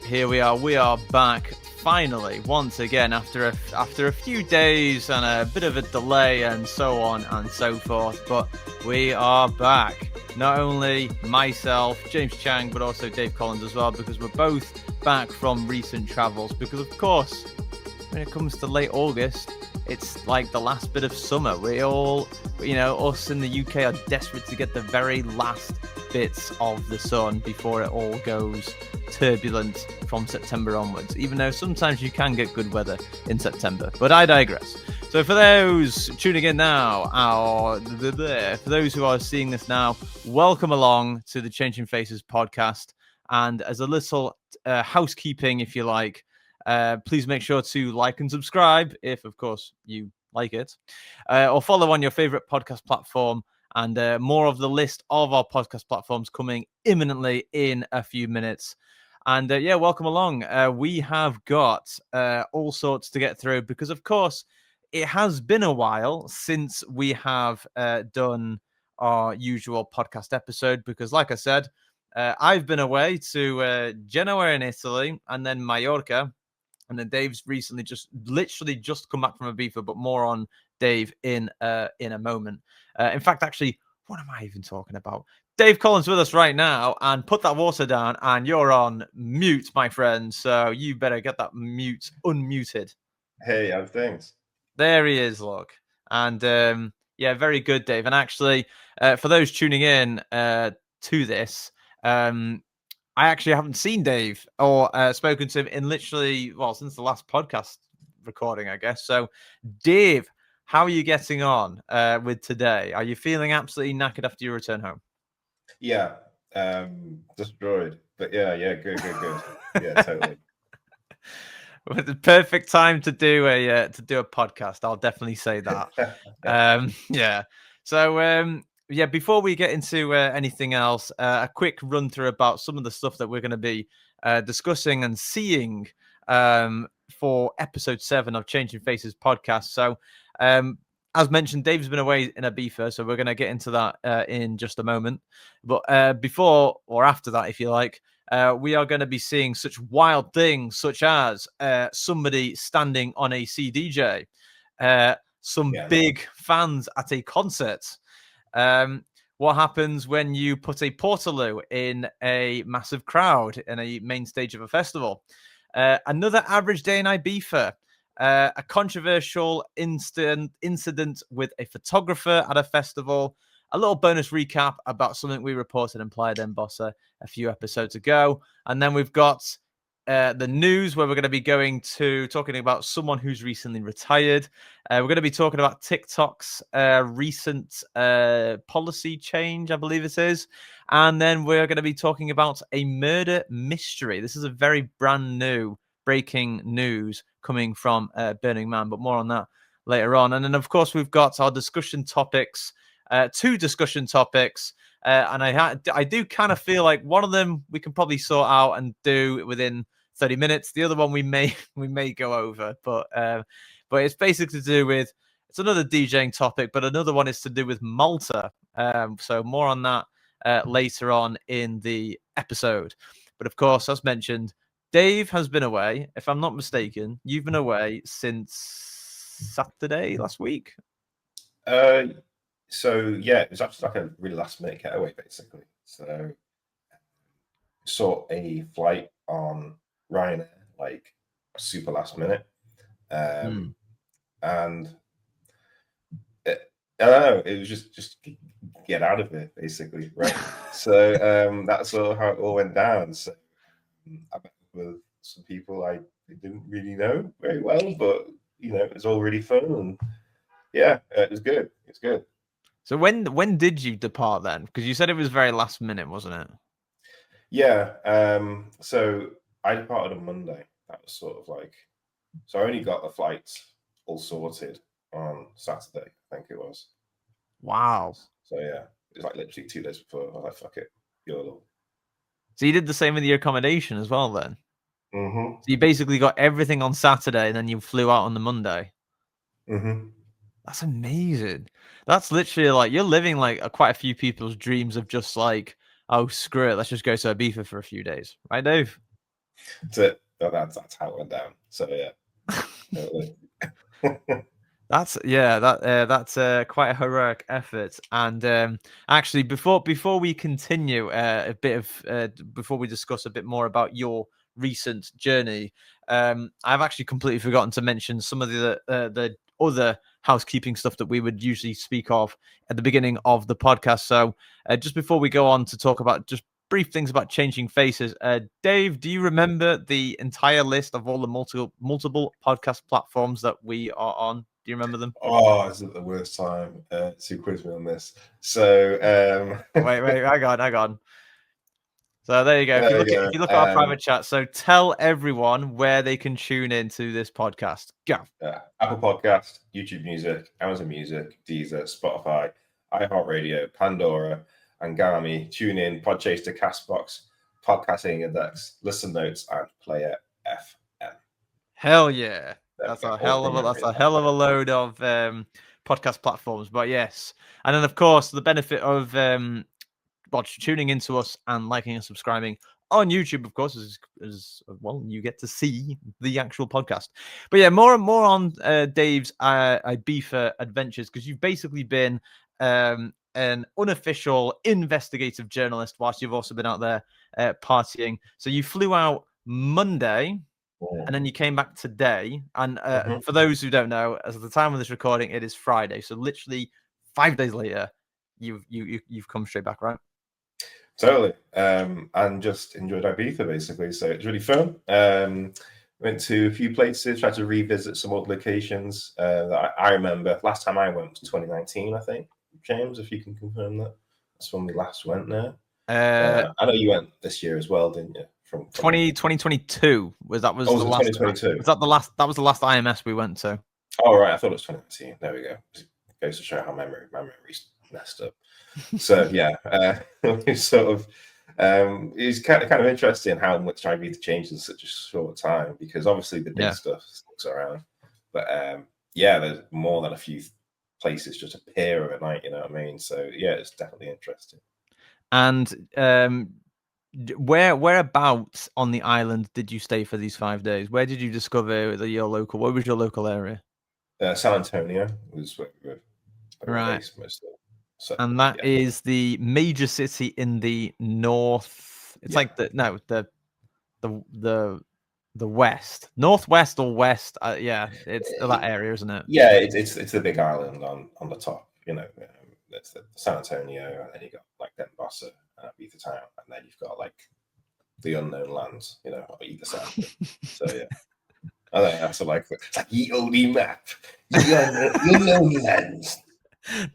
Here we are. We are back finally, once again, after a few days and a bit of a delay and so on and so forth. But we are back. Not only myself, James Chang, but also Dave Collins as well, because we're both back from recent travels. Because of course, when it comes to late August, it's like the last bit of summer. We all, us in the UK are desperate to get the very last bits of the sun before it all goes turbulent from September onwards, even though sometimes you can get good weather in September. But I digress. So for those tuning in now, for those who are seeing this now, welcome along to the Changing Faces podcast. And as a little housekeeping, if you like, please make sure to like and subscribe if, of course, you like it, or follow on your favorite podcast platform. And more of the list of our podcast platforms coming imminently in a few minutes. And welcome along. We have got all sorts to get through because, of course, it has been a while since we have done our usual podcast episode. Because, like I said, I've been away to Genoa in Italy and then Mallorca. And then Dave's recently literally just come back from Ibiza, but more on Dave in a moment. In fact, actually, what am I even talking about? Dave Collins with us right now, and put that water down, and you're on mute, my friend. So you better get that mute unmuted. Hey, how's things? There he is, look. And very good, Dave. And actually, for those tuning in to this, I actually haven't seen Dave or spoken to him in literally, since the last podcast recording, I guess. So, Dave, how are you getting on with today? Are you feeling absolutely knackered after your return home? Yeah, destroyed. But yeah, good. Yeah, totally. Well, the perfect time to do a podcast. I'll definitely say that. So before we get into anything else, a quick run through about some of the stuff that we're going to be discussing and seeing for episode 7 of Changing Faces podcast. So, as mentioned, Dave's been away in Ibiza, so we're going to get into that in just a moment. But before or after that, if you like, we are going to be seeing such wild things, such as somebody standing on a CDJ, big fans at a concert. What happens when you put a portaloo in a massive crowd in a main stage of a festival? Another average day in Ibiza. A controversial incident with a photographer at a festival. A little bonus recap about something we reported in Playa d'Embossa a few episodes ago. And then we've got the news where we're going to be talking about someone who's recently retired. We're going to be talking about TikTok's recent policy change, I believe it is. And then we're going to be talking about a murder mystery. This is a very brand new breaking news coming from Burning Man, but more on that later on. And then, of course, we've got our discussion topics, 2 discussion topics. And I do kind of feel like one of them we can probably sort out and do within 30 minutes. The other one we may go over, but it's basically to do with, it's another DJing topic, but another one is to do with Malta. So more on that later on in the episode. But of course, as mentioned, Dave has been away. If I'm not mistaken, you've been away since Saturday last week. So yeah, it was actually like a really last minute getaway, basically. So saw a flight on Ryanair, like super last minute, and I don't know, it was just get out of it, basically, right? So that's how it all went down. So I met with some people I didn't really know very well, but it was all really fun, and yeah, it was good. It's good. So when did you depart then? Because you said it was very last minute, wasn't it? Yeah. So I departed on Monday. That was sort of like, so I only got the flights all sorted on Saturday, I think it was. Wow. So yeah, it was like literally 2 days before. I was like, fuck it, YOLO. So you did the same with your accommodation as well then? Mm-hmm. So you basically got everything on Saturday and then you flew out on the Monday? Mm-hmm. That's amazing. That's literally like, you're living like quite a few people's dreams of just like, oh, screw it, let's just go to Ibiza for a few days. Right, Dave? That's how it went down. So yeah, totally. That's quite a heroic effort. And actually, before we continue, before we discuss a bit more about your recent journey, I've actually completely forgotten to mention some of the other housekeeping stuff that we would usually speak of at the beginning of the podcast. So just before we go on to talk about just brief things about changing faces, Dave, do you remember the entire list of all the multiple podcast platforms that we are on? Do you remember them? Oh, is it the worst time to quiz me on this? So Wait, hang on. So there you go. there you If you look at our private chat, so tell everyone where they can tune into this podcast. Go. Apple Podcast, YouTube Music, Amazon Music, Deezer, Spotify, iHeartRadio, Pandora, Angami, TuneIn, Podchaser, Castbox, Podcasting Index, Listen Notes, and Player FM. Hell yeah. That's a hell of a load of podcast platforms. But yes. And then of course the benefit of tuning into us and liking and subscribing on YouTube, of course, is well, you get to see the actual podcast. But yeah, more on Dave's Ibiza adventures, because you've basically been an unofficial investigative journalist whilst you've also been out there partying. So you flew out Monday. And then you came back today. And for those who don't know, as of the time of this recording, it is Friday. So literally 5 days later, you've come straight back, right? Totally. And just enjoyed Ibiza basically. So it's really fun. Went to a few places, tried to revisit some old locations that I remember. Last time I went was 2019, I think. James, if you can confirm that. That's when we last went there. I know you went this year as well, didn't you? From 2022 was the last 2022. That was the last IMS we went to. Oh right, I thought it was 2019. There we go. It goes to show how my memory's messed up. So yeah, it's sort of it's kind of interesting how much Ibiza changed in such a short time, because obviously the big stuff sticks around, but yeah, there's more than a few places just appear overnight. You know what I mean? So yeah, it's definitely interesting. And whereabouts on the island did you stay for these 5 days? Where did you discover your local? What was your local area? San Antonio was where we were based mostly. So, and that is the major city in the north. It's like the west, northwest or west. Yeah, it's that area, isn't it? Yeah, it's the big island on the top. You know, it's the San Antonio, and then you got like Denbossa and Ibiza Town, and then you've got like the unknown lands. You know, on either side. So yeah. I think that's like the only map. The unknown lands.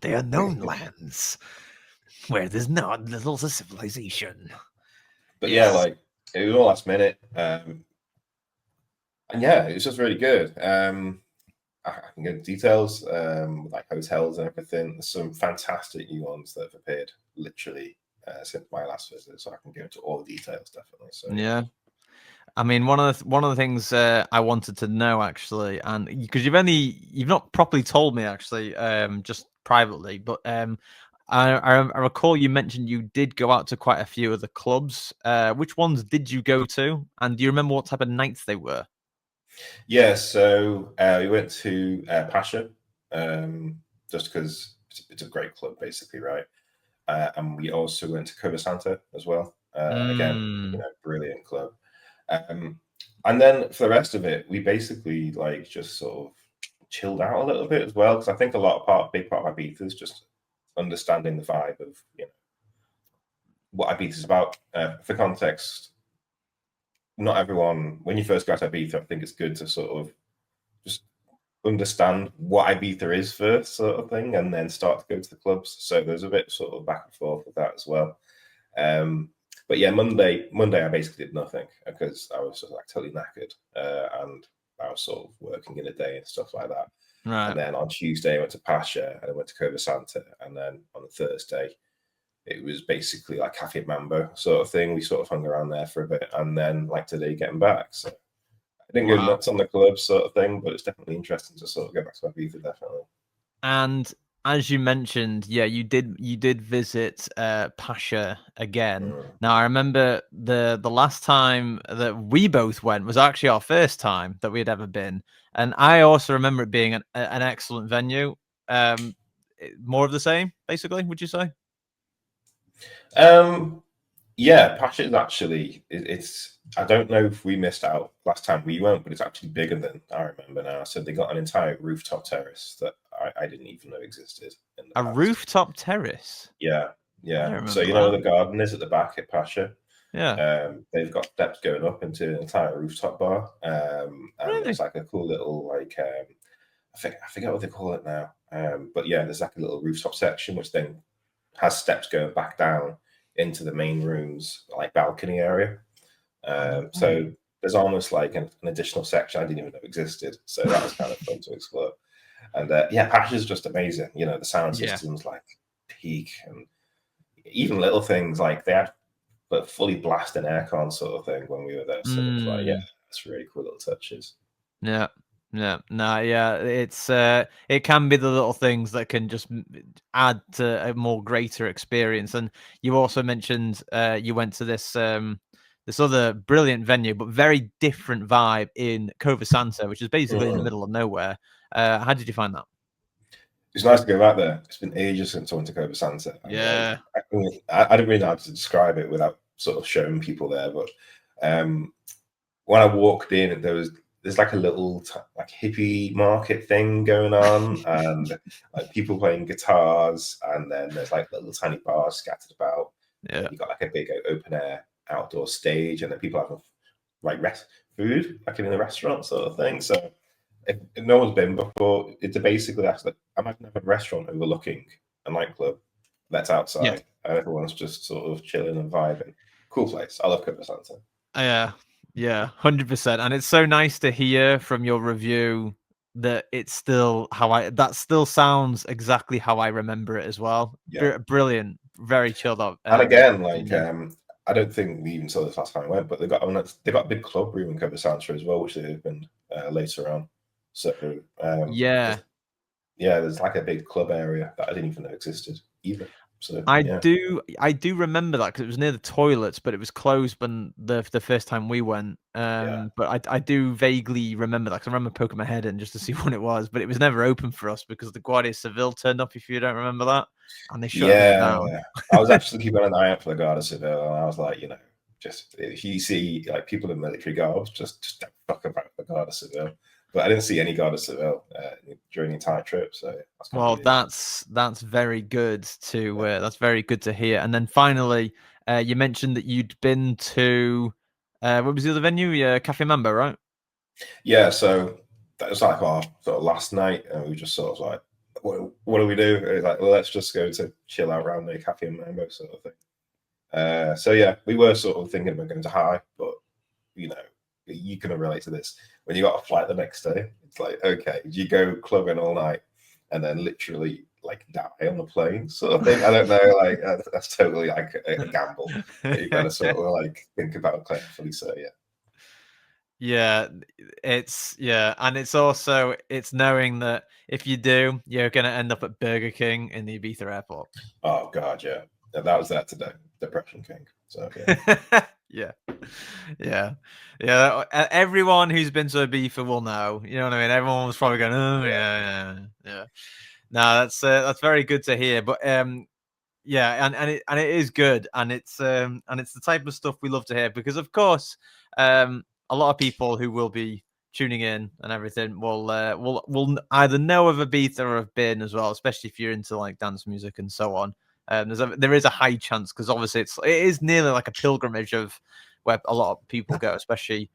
The unknown lands, where there's not little civilization. But yeah, like it was all last minute, and yeah, it was just really good. I can get details, like hotels and everything. There's some fantastic new ones that have appeared literally since my last visit, so I can go into all the details definitely. So yeah. I mean, one of the things I wanted to know actually, and because you've not properly told me actually, just privately, but I recall you mentioned you did go out to quite a few of the clubs. Which ones did you go to, and do you remember what type of nights they were? Yeah, so we went to Pasha, just because it's a great club, basically, right? And we also went to Covasanta as well. Again, brilliant club. And then for the rest of it, we basically like just sort of chilled out a little bit as well, because I think big part of Ibiza is just understanding the vibe of what Ibiza is about. For context, not everyone, when you first go to Ibiza, I think it's good to sort of just understand what Ibiza is first, sort of thing, and then start to go to the clubs. So there's a bit sort of back and forth with that as well. But yeah, Monday I basically did nothing because I was just like totally knackered, and I was sort of working in a day and stuff like that. Right. And then on Tuesday I went to Pasha and I went to Covasanta, and then on the Thursday it was basically like Cafe Mambo sort of thing. We sort of hung around there for a bit, and then like today getting back. So I didn't go nuts on the club sort of thing, but it's definitely interesting to sort of go back to Ibiza, definitely. And as you mentioned, yeah, you did visit Pasha again. Mm. Now I remember the last time that we both went was actually our first time that we had ever been, and I also remember it being an excellent venue. More of the same, basically. Would you say? Um, yeah, Pasha is actually it's. I don't know if we missed out last time we went, but it's actually bigger than I remember now. So they got an entire rooftop terrace that I didn't even know existed in the A past. rooftop terrace. Yeah, I yeah. don't So remember you know that. where the garden is at the back at Pasha. Yeah. They've got steps going up into an entire rooftop bar, and there's Really? like a cool little like I forget what they call it now, but yeah, there's like a little rooftop section which then has steps going back down into the main rooms, like balcony area. Oh, no So way. there's almost like an additional section I didn't even know existed. So that was kind of fun to explore. And yeah, Patch is just amazing. You know, the sound Yeah. system's like peak, and even little things like they had but fully blasting aircon sort of thing when we were there. So it was like, yeah, Mm. that's really cool little touches. Yeah. Yeah. No, yeah, it's it can be the little things that can just add to a more greater experience. And you also mentioned you went to this other brilliant venue, but very different vibe in Cova Santa, which is basically in the Mhm. middle of nowhere. How did you find that? It's nice to go back there. It's been ages since I went to Cova Santa. And like, Yeah. I don't really know how to describe it without sort of showing people there. But um, when I walked in, there's like a little like hippie market thing going on, and like people playing guitars, and then there's like little tiny bars scattered about, and Yeah. then you got like a big open air outdoor stage, and then people having like rest food like in a restaurant sort of thing. So if no one's been before, it's basically that's like imagine having a restaurant overlooking a nightclub that's Yeah. outside, and everyone's just sort of chilling and vibing. Cool place. I love Cooper Santa. Yeah, yeah, 100%. And it's so nice to hear from your review that it's still that still sounds exactly how I remember it as well. Yeah. Brilliant, very chilled out And again, like venue. I don't think we even saw this last time I went, but they got a big club room in Cooper Santa as well, which they opened later on. So Yeah, there's like a big club area that I didn't even know existed either. So yeah, I do remember that because it was near the toilets, but it was closed when the first time we went. yeah, But I do vaguely remember that because I remember poking my head in just to see what it was, but it was never open for us because the Guardia Civil turned up. If you don't remember that, and they shut everything down. yeah. I was actually keeping an eye out for the Garda Civil, and I was like, just if you see like people in military garbs, just don't fuck about the Garda Civil. But I didn't see any Garda Civil during the entire trip, so that's kind of Well, weird. that's very good to that's very good to hear. And then finally, you mentioned that you'd been to what was the other venue? Yeah, Cafe Mambo, right? Yeah, so that was like our sort of last night, and we just sort of like, what do we do? It was like, well, let's just go to chill out around the cafe and mango sort of thing. So yeah, we were sort of thinking about going to High, but you know, you can relate to this. When you got a flight the next day, it's like, okay, do you go clubbing all night and then literally like die on the plane, sort of thing? I don't know, like that's totally like a gamble that you've got to sort of like think about carefully. So yeah. Yeah, and it's also it's knowing that if you do, you're gonna end up at Burger King in the Ibiza airport. Oh god, yeah. That was that today. Depression King. So yeah. Yeah, yeah, yeah. Everyone who's been to Ibiza will know. You know what I mean? Everyone was probably going, "Oh Yeah. yeah, yeah." No, that's very good to hear. But yeah, and it is good, and it's the type of stuff we love to hear because, of course, a lot of people who will be tuning in and everything will either know of Ibiza or have been as well, especially if you're into like dance music and so on. There is a high chance because obviously it is nearly like a pilgrimage of where a lot of people go, especially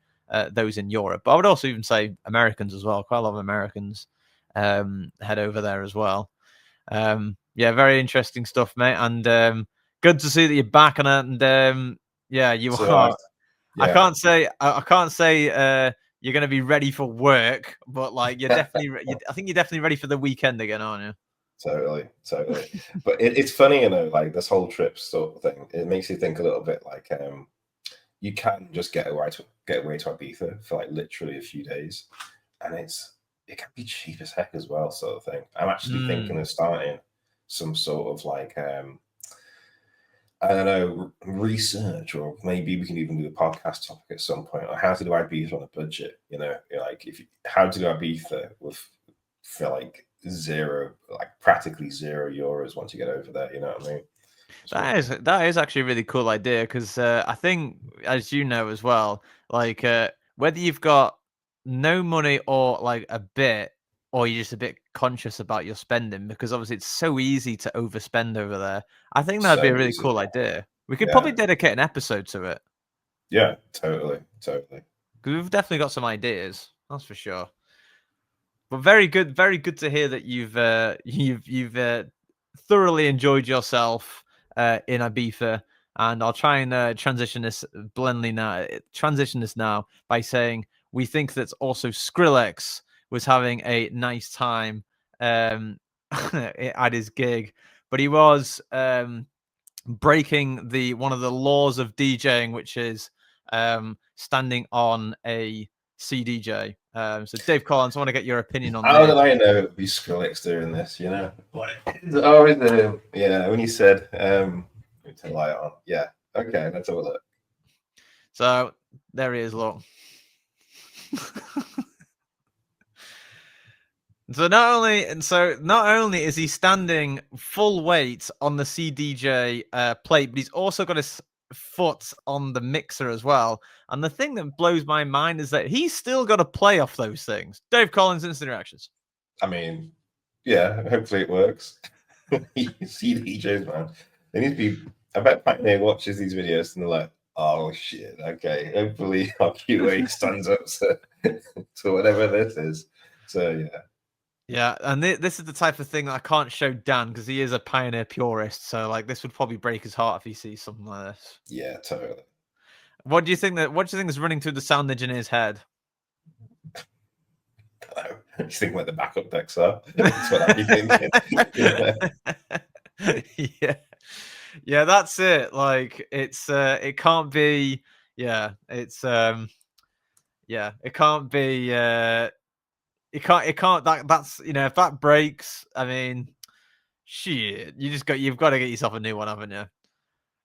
those in Europe. But I would also even say Americans as well. Quite a lot of Americans head over there as well. Yeah, very interesting stuff, mate, and good to see that you're back on it. And yeah, you Survived. are. Yeah. I can't say you're going to be ready for work, but like you're definitely. I think you're definitely ready for the weekend again, aren't you? Totally, totally. But it's funny, like this whole trip sort of thing. It makes you think a little bit like you can just get away to Ibiza for like literally a few days, and it's it can be cheap as heck as well, sort of thing. I'm actually thinking of starting some sort of like I don't know, research, or maybe we can even do a podcast topic at some point, or how to do Ibiza on a budget. You know, like how to do Ibiza for like zero, like practically €0 once you get over there. You know what I mean? That is actually a really cool idea because I think, as you know as well, like whether you've got no money or like a bit, or you're just a bit conscious about your spending, because obviously it's so easy to overspend over there. I think that'd be a So really easy. cool idea. We could Yeah, probably dedicate an episode to it yeah, totally, totally. because we've definitely got some ideas. That's for sure. But very good to hear that you've thoroughly enjoyed yourself in Ibiza, and I'll try and transition this now by saying we think that also Skrillex was having a nice time um, at his gig, but he was breaking the one of the laws of DJing, which is standing on a CDJ. So, Dave Collins, I want to get your opinion on How this. did I know it'd be Skrillex doing this? You know, what? Oh, is it? Yeah, when you said, let me turn the light on. Yeah, okay, let's have a look. So there he is. Look. So not only is he standing full weight on the CDJ plate, but he's also got his foot on the mixer as well. And the thing that blows my mind is that he's still got to play off those things. Dave Collins, instant reactions. I mean, yeah, hopefully it works. You see DJs, man. They need to be. I bet Pioneer watches these videos and they're like, "Oh shit, okay." Hopefully, our QA stands up to whatever this is. So yeah, Yeah, and this is the type of thing that I can't show Dan because he is a Pioneer purist. So like, this would probably break his heart if he sees something like this. yeah, totally. What do you think is running through the sound engineer's head? You think what the backup decks are? That's what I'd be thinking. Yeah. Yeah, that's it. Like it's it can't be yeah, it's yeah, it can't be it can't that's if that breaks, I mean, shit, you've got to get yourself a new one, haven't you?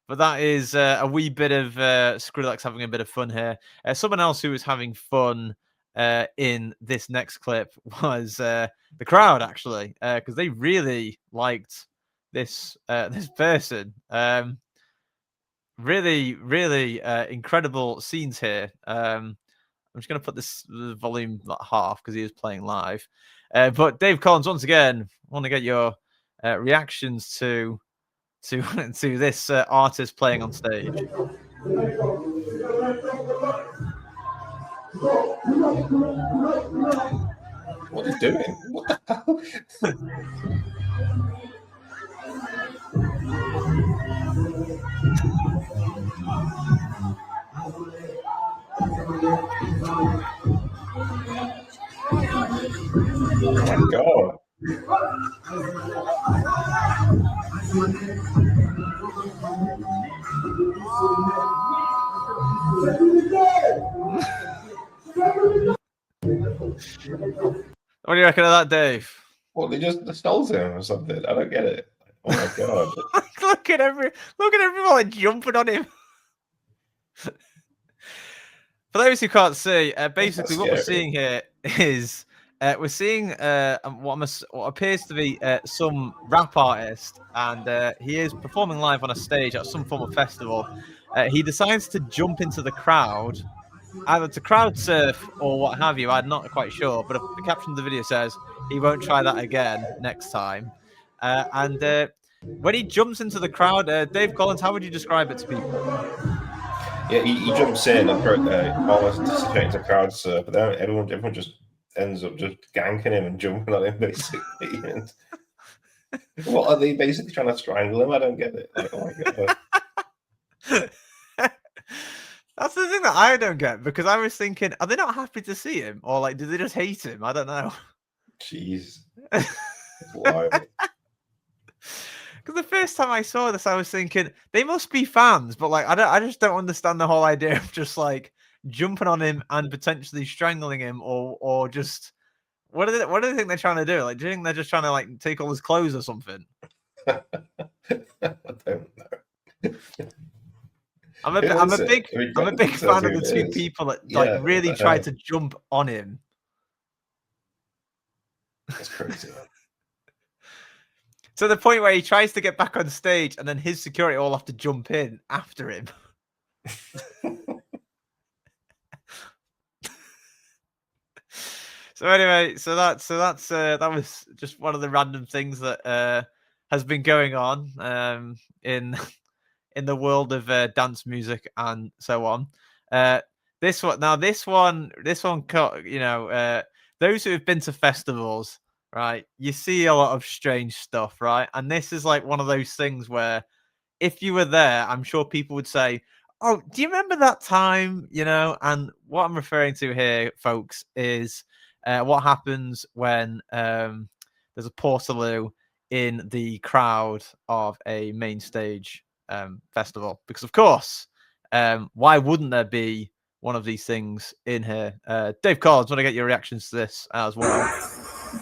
But that is a wee bit of Skrillex having a bit of fun here. Someone else who was having fun in this next clip was the crowd, actually, because they really liked this person. Really, really incredible scenes here. I'm just going to put the volume like half because he is playing live. But Dave Collins, once again, I want to get your reactions to to this artist playing on stage. What are you doing? What the hell? Oh my god. What do you reckon of that, Dave? Well, they just stole him or something. I don't get it. Oh my god. look at everyone like, jumping on him. For those who can't see, basically what we're seeing here is we're seeing what appears to be some rap artist, and he is performing live on a stage at some form of festival. He decides to jump into the crowd, either to crowd surf or what have you. I'm not quite sure, but the caption of the video says he won't try that again next time. And when he jumps into the crowd, Dave Collins, how would you describe it to people? Yeah, he jumps in and almost straight into crowd surf, but then everyone just ends up just ganking him and jumping on him basically. And what are they basically trying to strangle him? I don't get it. Like, oh my god. That's the thing that I don't get, because I was thinking, are they not happy to see him, or like, do they just hate him? I don't know. Jeez. Wild. Because the first time I saw this, I was thinking they must be fans, but like I just don't understand the whole idea of just like jumping on him and potentially strangling him, or just What do they think they're trying to do? Like, do you think they're just trying to like take all his clothes or something? I don't know. I'm a big fan of the two people that like really tried to jump on him. That's crazy. To the point where he tries to get back on stage, and then his security all have to jump in after him. So anyway, that was just one of the random things that has been going on in the world of dance music and so on. This one, you know, those who have been to festivals, right? You see a lot of strange stuff, right? And this is like one of those things where, if you were there, I'm sure people would say, "Oh, do you remember that time?" You know, and what I'm referring to here, folks, is what happens when there's a portaloo in the crowd of a main stage festival. Because, of course, why wouldn't there be one of these things in here? Dave Collins, want to get your reactions to this as well.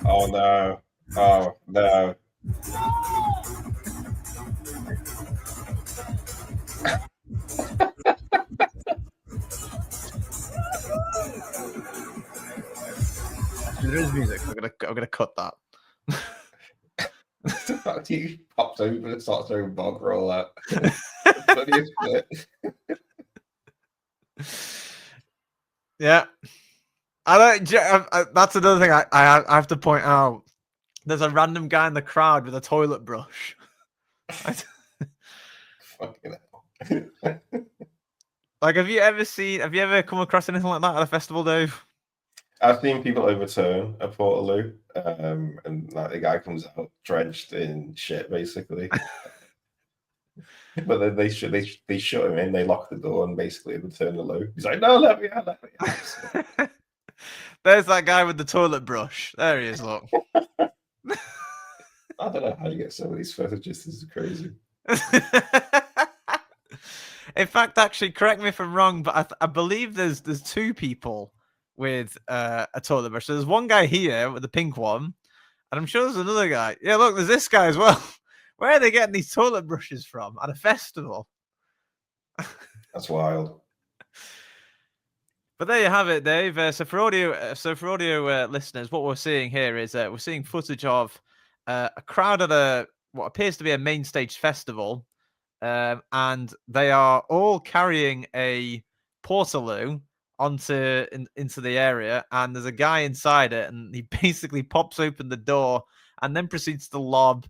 Oh, no. Oh, no. There is music. I'm gonna cut that. He pops over and starts doing bog roll out. Funniest bit. Yeah, I don't. That's another thing I have to point out. There's a random guy in the crowd with a toilet brush. Fucking hell. Like, have you ever come across anything like that at a festival, Dave? I've seen people overturn a portaloo, and like the guy comes out drenched in shit, basically. But then they shut him in, they lock the door, and basically overturn the loo. He's like, "No, let me out, let me out." There's that guy with the toilet brush. There he is. Look. I don't know how you get some of these fetishes. This is crazy. In fact, actually, correct me if I'm wrong, but I believe there's two people with a toilet brush. So there's one guy here with the pink one, and I'm sure there's another guy. Yeah, look, there's this guy as well. Where are they getting these toilet brushes from at a festival? That's wild. But there you have it, Dave. So for audio listeners, what we're seeing here is we're seeing footage of a crowd at what appears to be a main stage festival. And they are all carrying a portaloo into the area, and there's a guy inside it, and he basically pops open the door and then proceeds to lob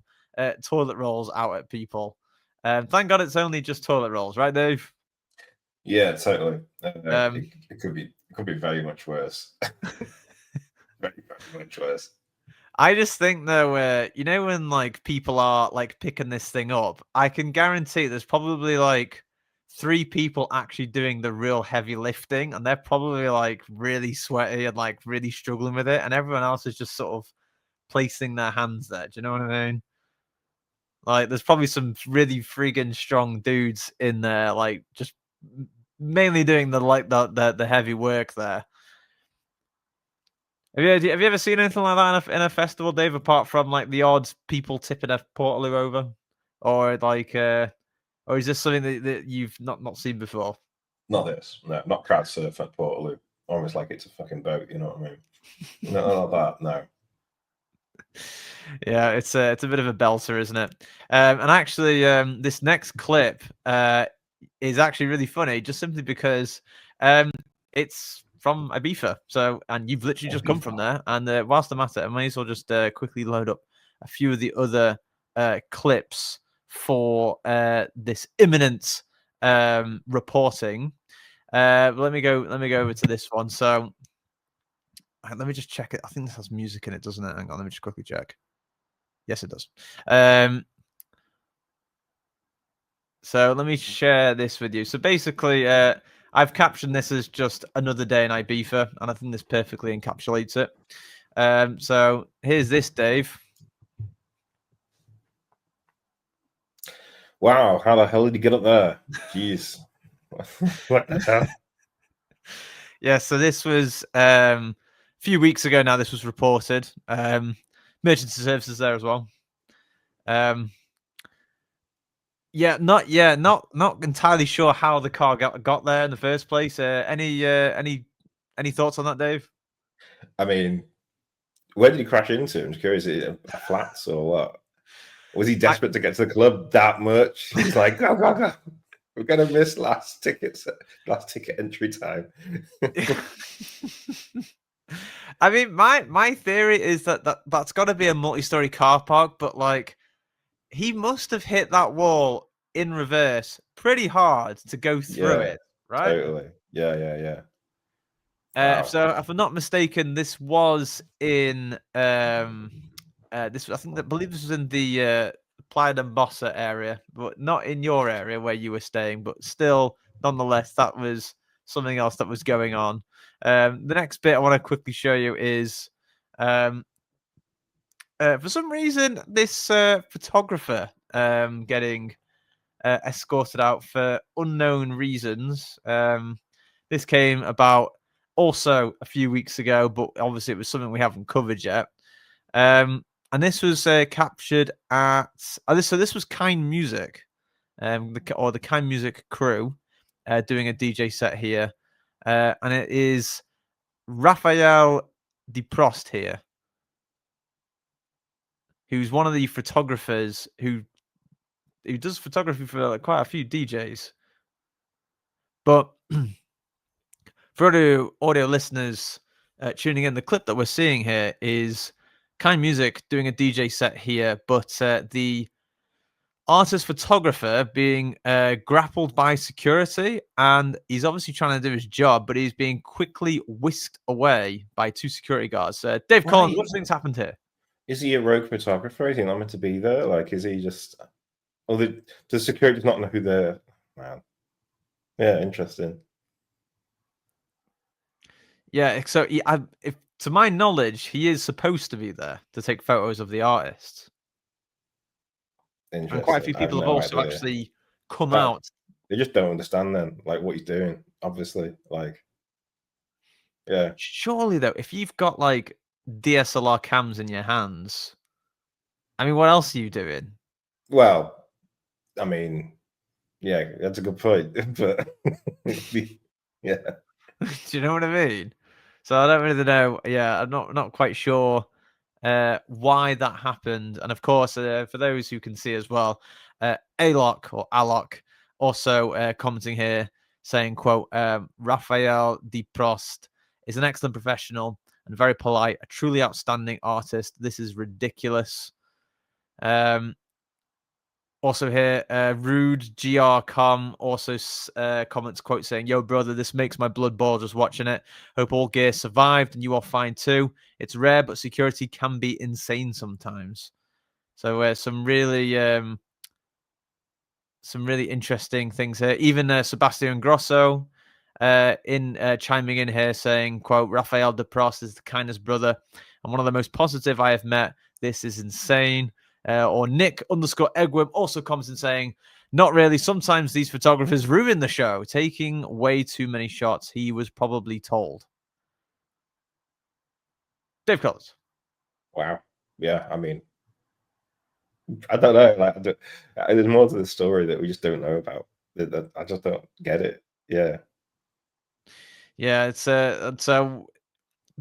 toilet rolls out at people. Thank God it's only just toilet rolls, right, Dave? Yeah, totally. It could be very much worse. very much worse. I just think though, you know, when like people are like picking this thing up, I can guarantee there's probably like 3 people actually doing the real heavy lifting, and they're probably like really sweaty and like really struggling with it, and everyone else is just sort of placing their hands there. Do you know what I mean? Like, there's probably some really friggin' strong dudes in there, like just mainly doing the heavy work there. Have you ever seen anything like that in a festival, Dave? Apart from like the odd people tipping a portaloo over, or like, or is this something that you've not seen before? Not this, no, not crowd surf at portaloo. Almost like it's a fucking boat. You know what I mean? No, not that. No. Yeah, it's a bit of a belter, isn't it? And actually, this next clip is actually really funny, just simply because it's from Ibiza. So, and you've literally just come from there. And whilst I'm at it, I may as well just quickly load up a few of the other clips for this imminent reporting. Let me go over to this one. So, let me just check it. I think this has music in it, doesn't it? Hang on, let me just quickly check. Yes, it does. So let me share this with you. So basically, I've captioned this as just another day in Ibiza, and I think this perfectly encapsulates it. So here's this, Dave. Wow, how the hell did you get up there? Jeez. What the hell? Yeah, so this was a few weeks ago now this was reported. Emergency services there as well. Not entirely sure how the car got there in the first place. Any thoughts on that, Dave? I mean, where did he crash into? I'm curious. Is it a flats or what? Was he desperate to get to the club that much? He's like, go, go, go. We're gonna miss last ticket entry time. I mean, my theory is that's got to be a multi-story car park, but like he must have hit that wall in reverse pretty hard to go through it, right? Totally. Yeah. Wow. So if I'm not mistaken, this was in this I believe this was in the Playa d'Embossa area, but not in your area where you were staying, but still nonetheless that was something else that was going on. The next bit I want to quickly show you is for some reason this photographer getting escorted out for unknown reasons. This came about also a few weeks ago, but obviously it was something we haven't covered yet. And this was captured at this was Kind Music, the Kind Music crew doing a DJ set here, and it is Raphael de Prost here, who's one of the photographers who does photography for like, quite a few DJs. But for audio listeners tuning in, the clip that we're seeing here is Kind Music doing a DJ set here, but the artist photographer being grappled by security, and he's obviously trying to do his job, but he's being quickly whisked away by two security guards. Dave Collins, what do you think's happened here? Is he a rogue photographer? Is he not meant to be there? Like, is he just? Or does security not know who they're? Man, yeah, interesting. Yeah, so if to my knowledge, he is supposed to be there to take photos of the artists. And quite a few people have also actually come out. They just don't understand then, like what he's doing. Obviously, like, yeah. Surely though, if you've got like DSLR cams in your hands, I mean, what else are you doing? Well, I mean, yeah, that's a good point, but yeah. Do you know what I mean? So I don't really know. Yeah, I'm not quite sure why that happened. And of course, for those who can see as well, Alok also commenting here saying, quote, Raphael de Prost is an excellent professional and very polite, a truly outstanding artist. This is ridiculous. Also here, Rude GR.com also comments, quote, saying, yo, brother, this makes my blood boil just watching it. Hope all gear survived and you are fine too. It's rare, but security can be insane sometimes. So some really interesting things here. Even Sebastian Grosso chiming in here saying, quote, Raphael de Prost is the kindest brother and one of the most positive I have met. This is insane. Or Nick_Egwim also comments and saying, not really. Sometimes these photographers ruin the show, taking way too many shots. He was probably told. Dave Collins. Wow. Yeah, I mean, I don't know. Like, there's more to the story that we just don't know about. I just don't get it. Yeah. Yeah, it's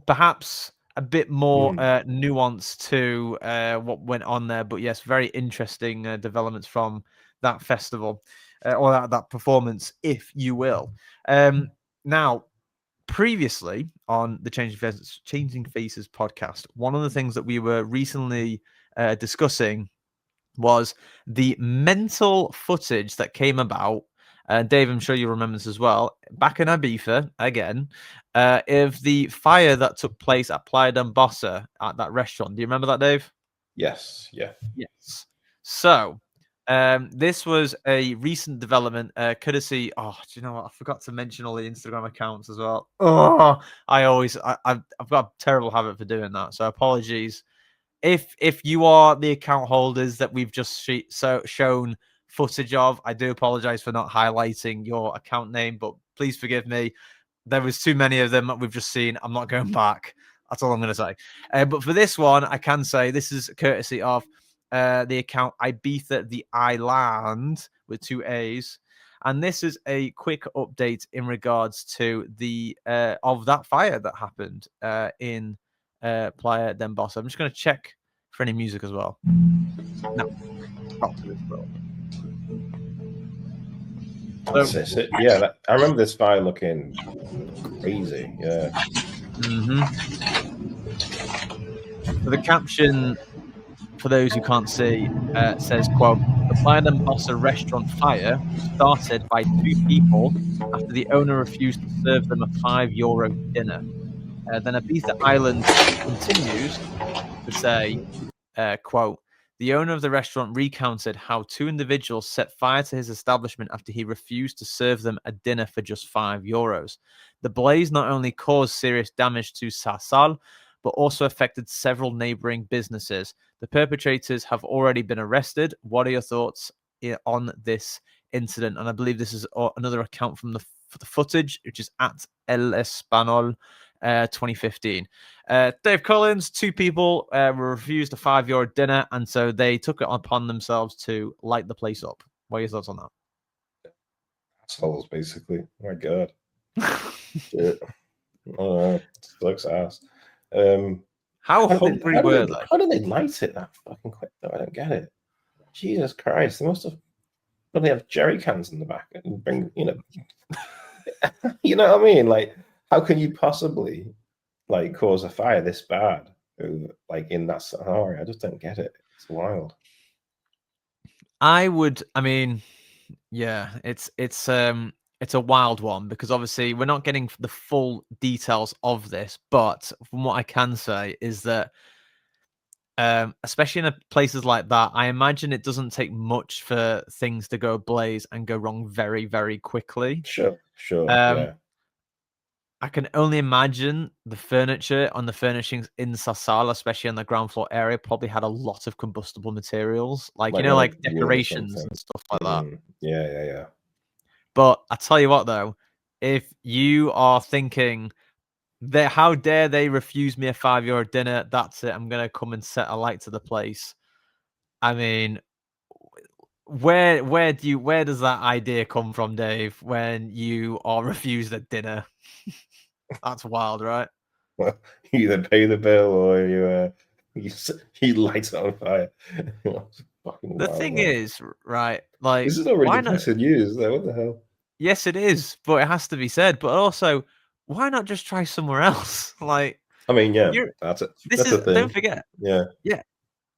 perhaps a bit more nuance to what went on there. But yes, very interesting developments from that festival or that performance, if you will. Now, previously on the Changing Faces podcast, one of the things that we were recently discussing was the mental footage that came about. Dave, I'm sure you remember this as well. Back in Ibiza, again, of the fire that took place at Playa d'Embossa at that restaurant. Do you remember that, Dave? Yes. Yeah. Yes. So, this was a recent development, courtesy. Oh, do you know what? I forgot to mention all the Instagram accounts as well. Oh, I've got a terrible habit for doing that. So apologies. If you are the account holders that we've just shown footage of, I do apologize for not highlighting your account name, but please forgive me. There was too many of them that we've just seen. I'm not going back. That's all I'm going to say. But for this one, I can say this is courtesy of the account Ibiza the Island with 2 A's. And this is a quick update in regards to the of that fire that happened in Playa del Bossa. I'm just going to check for any music as well. No, not for this role. Yeah, I remember this fire looking crazy. Yeah. So the caption, for those who can't see, says, quote, "The Playa del Bossa restaurant fire started by 2 people after the owner refused to serve them a €5 dinner." Then Ibiza Island continues to say, quote, "The owner of the restaurant recounted how 2 individuals set fire to his establishment after he refused to serve them a dinner for just €5. The blaze not only caused serious damage to Sarsal, but also affected several neighboring businesses. The perpetrators have already been arrested. What are your thoughts on this incident?" And I believe this is another account from the footage, which is at El Espanol 2015. Dave Collins, 2 people were refused a €5 dinner, and so they took it upon themselves to light the place up. What are your thoughts on that? Assholes, basically. Oh my God. Shit. Oh, sucks ass. How hungry were they? How did they light it that fucking quick, though? I don't get it. Jesus Christ. They must have probably have jerry cans in the back and bring, you know, you know what I mean? Like, how can you possibly like cause a fire this bad, like in that scenario? I just don't get it. It's wild. I mean, yeah, it's a wild one because obviously we're not getting the full details of this, but from what I can say is that especially in places like that, I imagine it doesn't take much for things to go ablaze and go wrong very, very quickly. Sure, Um, yeah. I can only imagine the furniture on the furnishings in Sassala, especially on the ground floor area, probably had a lot of combustible materials, like Like like wood or decorations something. and stuff like that. Yeah. But I tell you what, though, if you are thinking that how dare they refuse me a €5 dinner, that's it. I'm gonna come and set a light to the place. I mean, where does that idea come from, Dave? When you are refused a dinner, that's wild, right? Well, you either pay the bill or you light it on fire. It's fucking The wild, thing man. is, right, like, This is not really why the not? place to use, though. What the hell? Yes, it is, but it has to be said. But also, why not just try somewhere else? Like, I mean, yeah, you're that's it. this That's is a don't thing. forget, Yeah. yeah,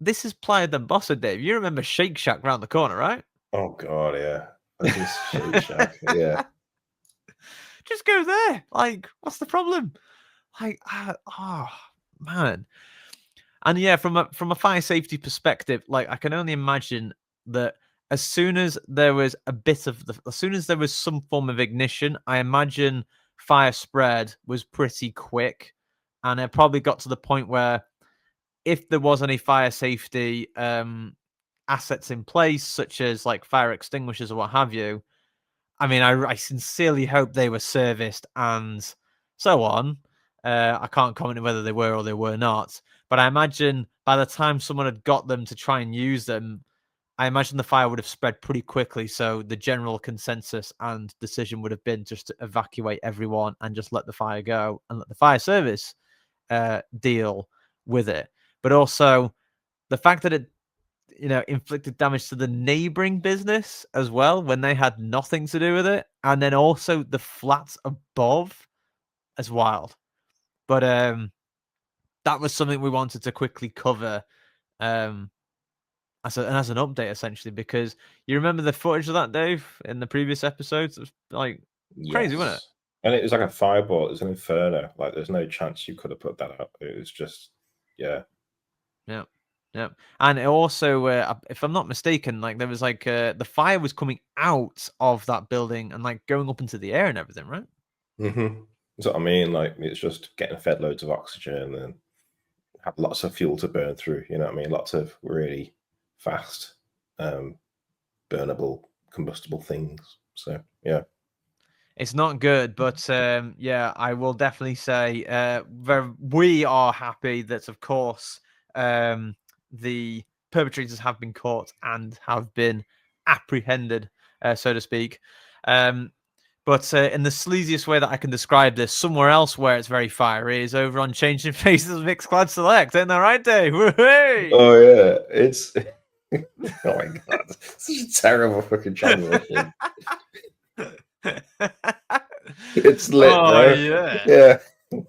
this is Playa del Bossa, Dave. You remember Shake Shack round the corner, right? Oh God, yeah. Fucking Shake Shack. Yeah. Just go there. Like, what's the problem? Like, oh man. And yeah, from a fire safety perspective, like I can only imagine that as soon as there was as soon as there was some form of ignition, I imagine fire spread was pretty quick, and it probably got to the point where if there was any fire safety assets in place, such as like fire extinguishers or what have you, I mean, I sincerely hope they were serviced and so on. I can't comment on whether they were or they were not, but I imagine by the time someone had got them to try and use them, I imagine the fire would have spread pretty quickly. So the general consensus and decision would have been just to evacuate everyone and just let the fire go and let the fire service deal with it. But also the fact that it inflicted damage to the neighboring business as well when they had nothing to do with it, and then also the flats above as wild. But that was something we wanted to quickly cover um as an update essentially because you remember the footage of that, Dave, in the previous episodes. It was like crazy, wasn't it? Yes. And it was like a fireball. It was an inferno. Like, there's no chance you could have put that out. It was just, yeah. Yeah. Yeah. And it also, if I'm not mistaken, like there was like the fire was coming out of that building and like going up into the air and everything, right? That's what I mean. Like, it's just getting fed loads of oxygen and have lots of fuel to burn through. You know what I mean? Lots of really fast, burnable, combustible things. So, yeah. It's not good, but yeah, I will definitely say we are happy that, of course, the perpetrators have been caught and have been apprehended, so to speak. But in the sleaziest way that I can describe this, somewhere else where it's very fiery is over on Changing Faces Mixcloud Select. Ain't that right, Dave? Woo-hoo! Oh yeah, it's oh my god, such a terrible fucking transition. It's lit, Oh bro. yeah. Yeah,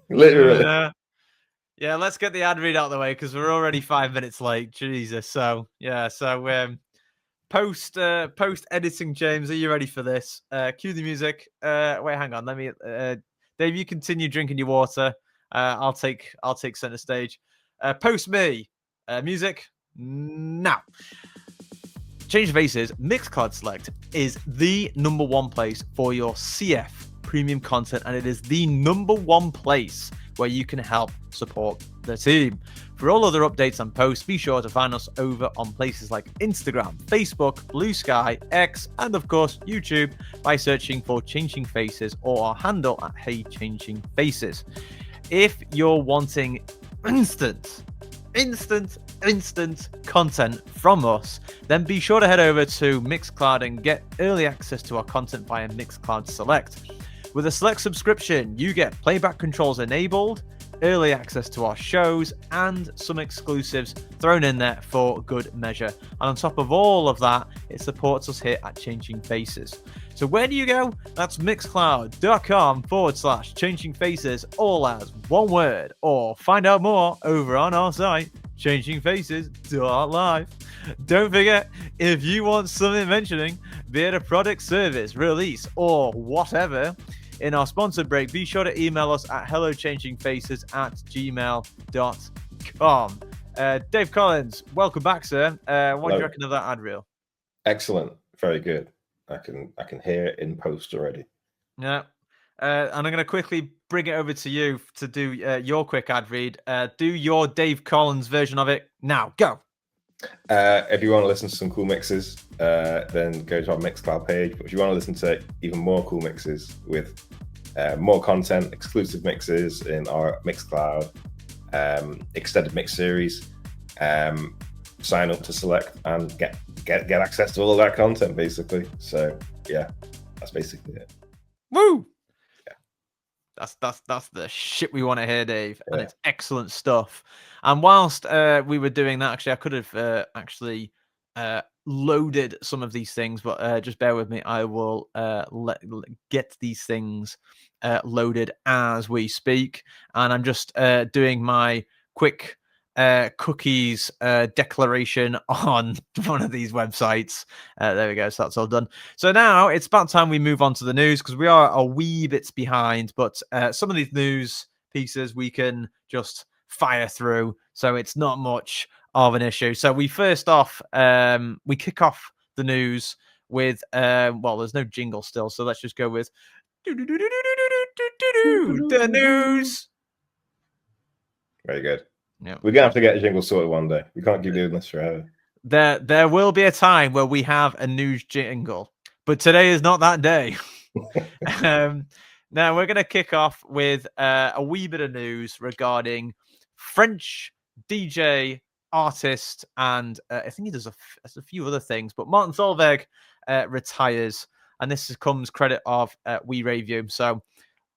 literally. Yeah, let's get the ad read out of the way because we're already 5 minutes late. Jesus. So yeah, so post editing, James, are you ready for this? Cue the music. Wait, hang on. Let me Dave, you continue drinking your water. I'll take center stage. Post me. Music now. Change Faces Mixcloud Select is the #1 place for your CF premium content, and it is the #1 place where you can help support the team. For all other updates and posts, be sure to find us over on places like Instagram, Facebook, Blue Sky, X, and of course YouTube by searching for Changing Faces or our handle at Hey Changing Faces. If you're wanting instant content from us, then be sure to head over to Mixcloud and get early access to our content via Mixcloud Select. With a Select subscription, you get playback controls enabled, early access to our shows, and some exclusives thrown in there for good measure. And on top of all of that, it supports us here at Changing Faces. So where do you go? That's mixcloud.com/Changing Faces, all as one word, or find out more over on our site, changingfaces.live. Don't forget, if you want something mentioning, be it a product, service, release, or whatever, in our sponsor break, be sure to email us at hellochanginfaces@gmail.com. Dave Collins, welcome back, sir. What do you reckon of that ad reel? Excellent, very good. I can hear it in post already. Yeah. And I'm going to quickly bring it over to you to do your quick ad read. Do your Dave Collins version of it now. Go. If you want to listen to some cool mixes, then go to our Mixcloud page. But if you want to listen to even more cool mixes with more content, exclusive mixes in our Mixcloud extended mix series, sign up to Select and get access to all of that content, basically. So yeah, that's basically it. Woo! Yeah, that's the shit we want to hear, Dave, and it's excellent stuff. And whilst we were doing that, actually, I could have loaded some of these things, but just bear with me. I will get these things loaded as we speak, and I'm just doing my quick cookies declaration on one of these websites. There we go. So that's all done. So now it's about time we move on to the news, because we are a wee bit behind, but some of these news pieces we can just fire through, so it's not much of an issue. So we first off, we kick off the news with well, there's no jingle still, so let's just go with the news. Very good. Yeah. We're gonna have to get a jingle sorted one day. We can't keep doing this forever. There will be a time where we have a news jingle, but today is not that day. Now we're going to kick off with a wee bit of news regarding French DJ, artist, and I think he does a few other things, but Martin Solveig retires, and this comes credit of We Review. So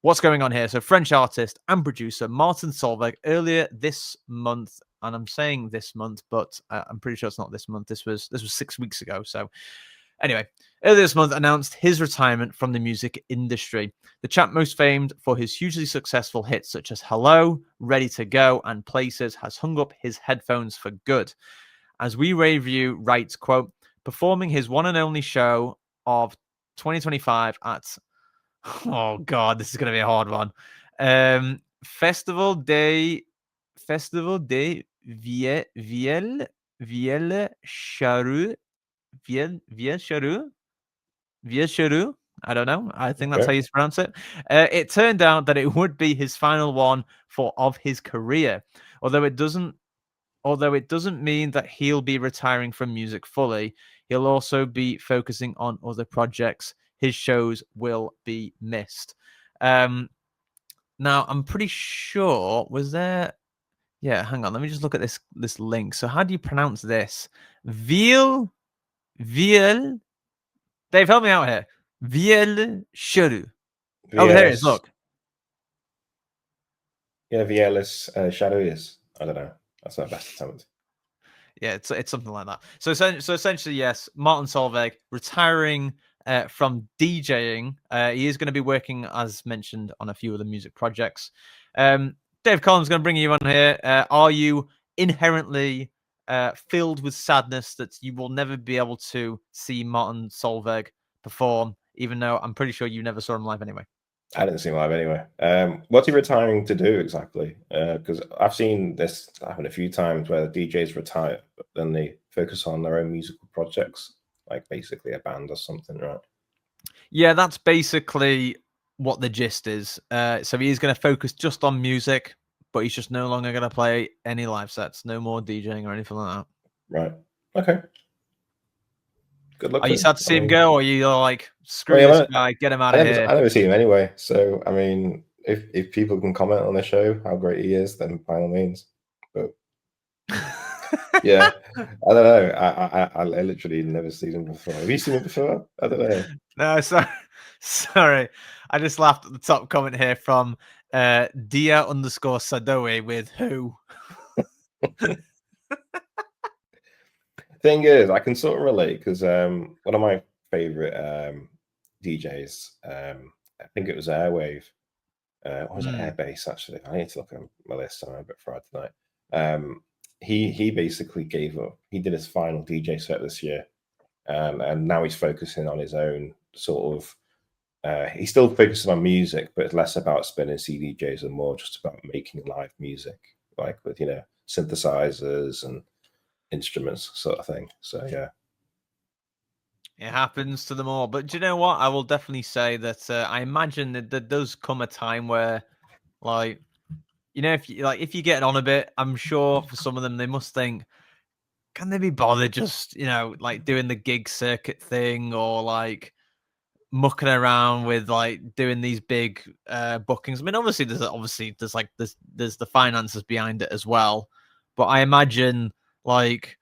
what's going on here? So French artist and producer Martin Solveig earlier this month, and I'm saying this month, but I'm pretty sure it's not this month. This was 6 weeks ago. So anyway, earlier this month announced his retirement from the music industry. The chap, most famed for his hugely successful hits such as Hello, Ready to Go, and Places, has hung up his headphones for good. As We Review writes, quote, performing his one and only show of 2025 at, oh God, this is going to be a hard one. Festival de Viel Charrue. I don't know. I think that's how you pronounce it. It turned out that it would be his final one of his career, although it doesn't mean that he'll be retiring from music fully. He'll also be focusing on other projects his shows will be missed. Now, I'm pretty sure, was there... Yeah, hang on. Let me just look at this link. So how do you pronounce this? Viel... Viel... Dave, help me out here. Viel Shuru. Oh, there it is. Look. Yeah, Vielis Shadowius. I don't know. That's my best attempt. Yeah, it's something like that. So essentially, yes, Martin Solveig retiring from DJing. He is going to be working, as mentioned, on a few other music projects. Dave Collins going to bring you on here. Are you inherently filled with sadness that you will never be able to see Martin Solveig perform, even though I'm pretty sure you never saw him live anyway? I didn't see him live anyway. What's he retiring to do exactly? Because I've seen this happen a few times where the DJs retire, but then they focus on their own musical projects, like basically a band or something, right? Yeah, that's basically what the gist is. So he is going to focus just on music, but he's just no longer going to play any live sets. No more DJing or anything like that. Right. Okay. Good luck. Are you sad to see him go, or are you like, screw well, yeah, this guy, get him out of here? I never see him anyway. So, I mean, if people can comment on the show how great he is, then by all means. But yeah, I don't know. I literally never seen him before. Have you seen him before? I don't know. No, sorry. I just laughed at the top comment here from Dia_Sadoe with who. Thing is, I can sort of relate because one of my favorite DJs, I think it was Airwave, or was it Airbase actually? I need to look at my list. I'm a bit fried tonight. He basically gave up. He did his final DJ set this year, and now he's focusing on his own sort of. He's still focusing on music, but it's less about spinning CDJs and more just about making live music, like with synthesizers and instruments, sort of thing. So yeah, it happens to them all. But do you know what? I will definitely say that I imagine that there does come a time where, like, if you're getting on a bit, I'm sure for some of them they must think, can they be bothered just like doing the gig circuit thing, or like mucking around with like doing these big bookings? I mean, obviously there's the finances behind it as well, but I imagine like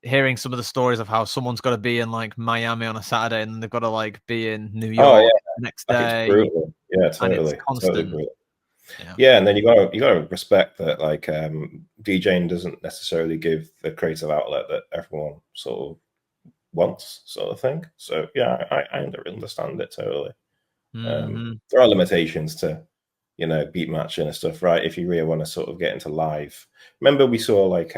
hearing some of the stories of how someone's got to be in like Miami on a Saturday and they've got to like be in New York the next like, it's day, brutal. Yeah, and it's totally, constant. brutal. Yeah, and then you gotta respect that, like, DJing doesn't necessarily give the creative outlet that everyone sort of wants, sort of thing. So yeah, I understand it totally. There are limitations to beat matching and stuff, right? If you really want to sort of get into live. Remember we saw like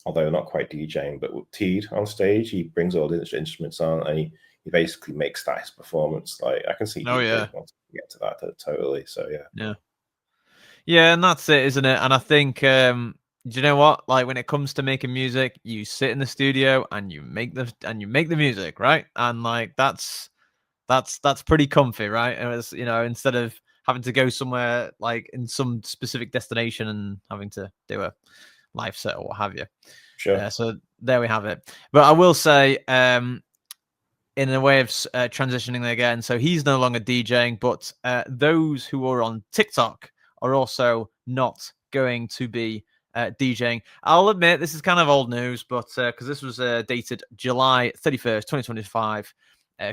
although not quite DJing, but with Teed on stage, he brings all the instruments on and he basically makes that his performance. Like, I can see DJs want to get to that totally. So yeah, and that's it, isn't it? And I think do you know what? Like, when it comes to making music, you sit in the studio and you make the music, right? And like that's pretty comfy, right? And it's, instead of having to go somewhere like in some specific destination and having to do a live set or what have you. Sure. So there we have it. But I will say, in a way of transitioning again, so he's no longer DJing, but those who are on TikTok are also not going to be DJing. I'll admit this is kind of old news, but because this was dated July 31st, 2025,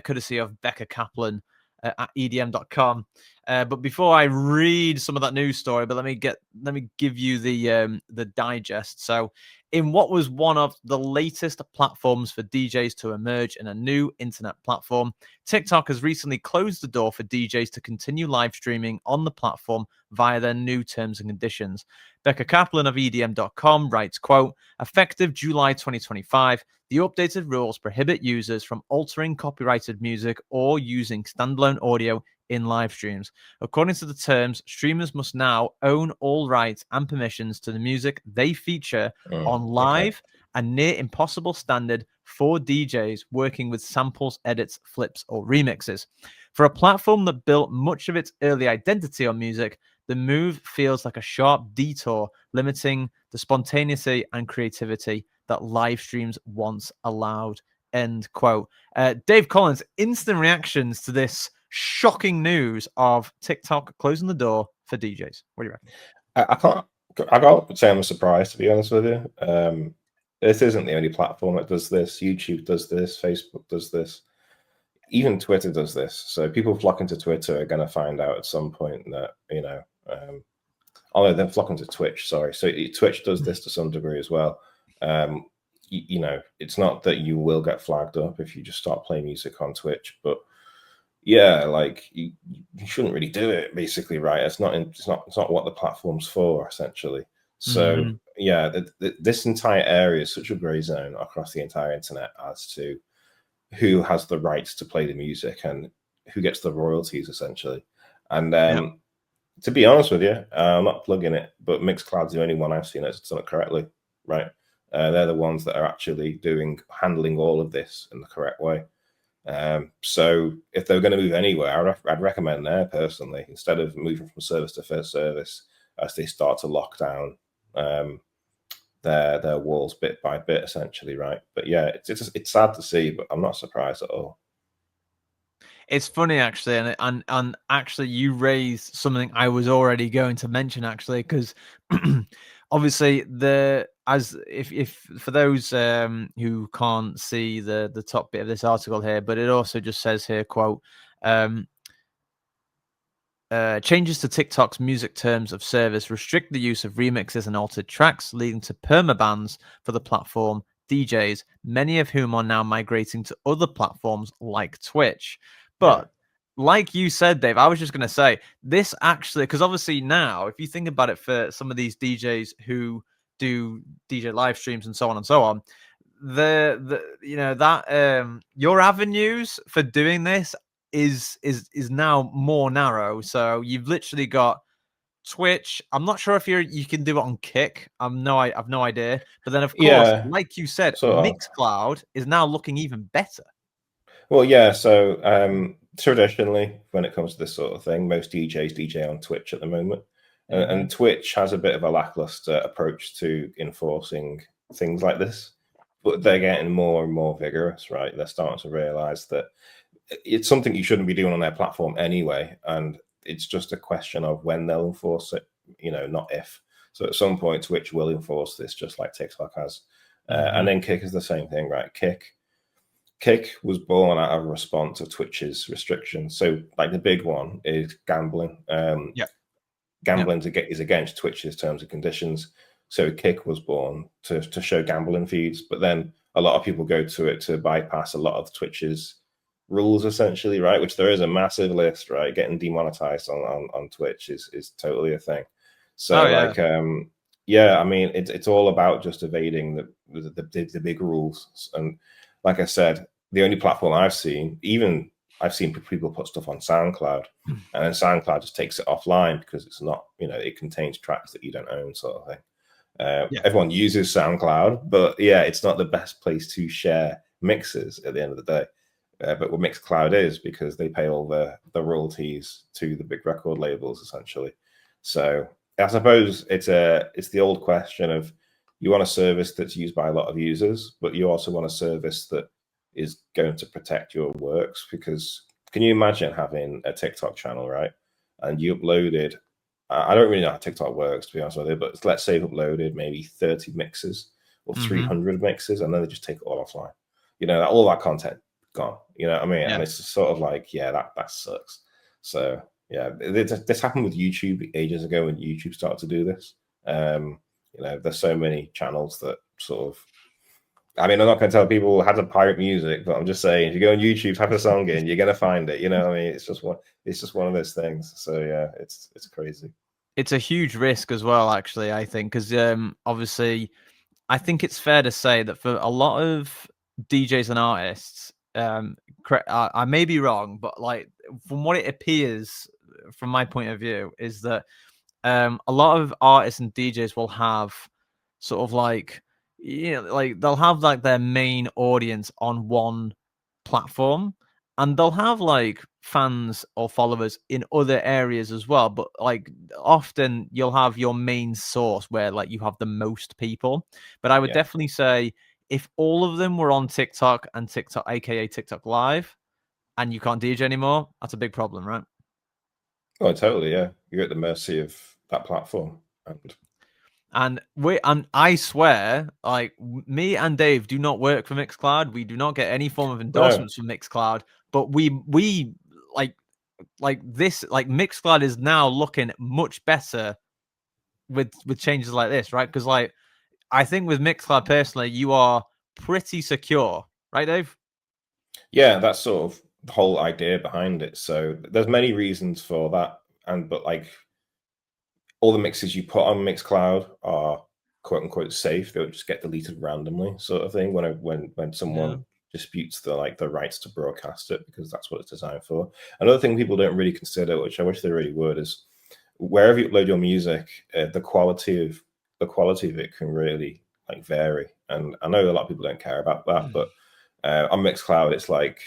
courtesy of Becca Kaplan at EDM.com. But before I read some of that news story, but let me give you the digest. So, in what was one of the latest platforms for DJs to emerge in a new internet platform, TikTok has recently closed the door for DJs to continue live streaming on the platform via their new terms and conditions. Becca Kaplan of EDM.com writes, quote, effective July 2025, the updated rules prohibit users from altering copyrighted music or using standalone audio in live streams. According to the terms, streamers must now own all rights and permissions to the music they feature on live, a near impossible standard for DJs working with samples, edits, flips, or remixes. For a platform that built much of its early identity on music, the move feels like a sharp detour, limiting the spontaneity and creativity that live streams once allowed. End quote. Dave Collins, instant reactions to this shocking news of TikTok closing the door for DJs. What do you reckon? I can't say I'm surprised, to be honest with you. This isn't the only platform that does this. YouTube does this. Facebook does this. Even Twitter does this. So people flocking to Twitter are going to find out at some point that, although they're flocking to Twitch, sorry. So Twitch does this to some degree as well. It's not that you will get flagged up if you just start playing music on Twitch, but yeah, like you shouldn't really do it, basically, right? It's not what the platform's for, essentially. So yeah, this entire area is such a gray zone across the entire internet as to who has the rights to play the music and who gets the royalties, essentially. And to be honest with you, I'm not plugging it, but Mixcloud's the only one I've seen that's done it correctly, right? They're the ones that are actually handling all of this in the correct way. So if they're going to move anywhere, I'd recommend there personally, instead of moving from service to first service as they start to lock down their walls bit by bit, essentially, right? But yeah, it's sad to see, but I'm not surprised at all. It's funny actually, and actually, you raised something I was already going to mention actually, because obviously if for those who can't see the top bit of this article here, but it also just says here, quote, changes to TikTok's music terms of service restrict the use of remixes and altered tracks, leading to permabans for the platform DJs, many of whom are now migrating to other platforms like Twitch. But like you said, Dave, I was just going to say this actually, because obviously now, if you think about it, for some of these DJs who do DJ live streams and so on and so on, your avenues for doing this is now more narrow. So you've literally got Twitch. I'm not sure if you can do it on Kick. I've no idea. But then of course, like you said, Mixcloud is now looking even better. Well, yeah. So traditionally, when it comes to this sort of thing, most DJs DJ on Twitch at the moment, and Twitch has a bit of a lackluster approach to enforcing things like this. But they're getting more and more vigorous, right? They're starting to realize that it's something you shouldn't be doing on their platform anyway, and it's just a question of when they'll enforce it, not if. So at some point, Twitch will enforce this, just like TikTok has. And then Kick is the same thing, right? Kick was born out of a response to Twitch's restrictions. So, like, the big one is gambling. Gambling is against Twitch's terms and conditions. So Kick was born to show gambling feeds, but then a lot of people go to it to bypass a lot of Twitch's rules, essentially, right? Which there is a massive list, right? Getting demonetized on Twitch is totally a thing. So I mean, it's all about just evading the big rules. And like I said, the only platform I've seen people put stuff on SoundCloud, and then SoundCloud just takes it offline because it's not, it contains tracks that you don't own, sort of thing. Everyone uses SoundCloud, but it's not the best place to share mixes at the end of the day. But what Mixcloud is, because they pay all the royalties to the big record labels, essentially. So I suppose it's the old question of, you want a service that's used by a lot of users, but you also want a service that is going to protect your works. Because can you imagine having a TikTok channel, right? And you uploaded, I don't really know how TikTok works, to be honest with you, but let's say you've uploaded maybe 30 mixes or 300 mixes, and then they just take it all offline. All that content gone. You know what I mean? And it's just sort of like, that sucks. So this happened with YouTube ages ago when YouTube started to do this. There's so many channels that sort of, I mean, I'm not going to tell people how to pirate music, but I'm just saying, if you go on YouTube, type a song in, you're going to find it. You know what I mean? It's just one of those things. So it's crazy. It's a huge risk as well, actually, I think, because obviously, I think it's fair to say that for a lot of DJs and artists, I may be wrong, but like, from what it appears, from my point of view, is that a lot of artists and DJs will have sort of like, like they'll have like their main audience on one platform, and they'll have like fans or followers in other areas as well. But like, often you'll have your main source where like you have the most people. But I would definitely say, if all of them were on TikTok and TikTok, aka TikTok Live, and you can't DJ anymore, that's a big problem, right? Oh, totally. Yeah, you're at the mercy of that platform. And I swear, like me and Dave do not work for Mixcloud. We do not get any form of endorsements from Mixcloud. But we like this, like Mixcloud is now looking much better with changes like this, right? Because like I think with Mixcloud personally, you are pretty secure, right, Dave? Yeah, that's sort of the whole idea behind it. So there's many reasons for that, but like all the mixes you put on Mixcloud are quote unquote safe. They don't just get deleted randomly, sort of thing. When someone disputes the rights to broadcast it, because that's what it's designed for. Another thing people don't really consider, which I wish they really would, is wherever you upload your music, the quality of it can really like vary. And I know a lot of people don't care about that, but on Mixcloud, it's like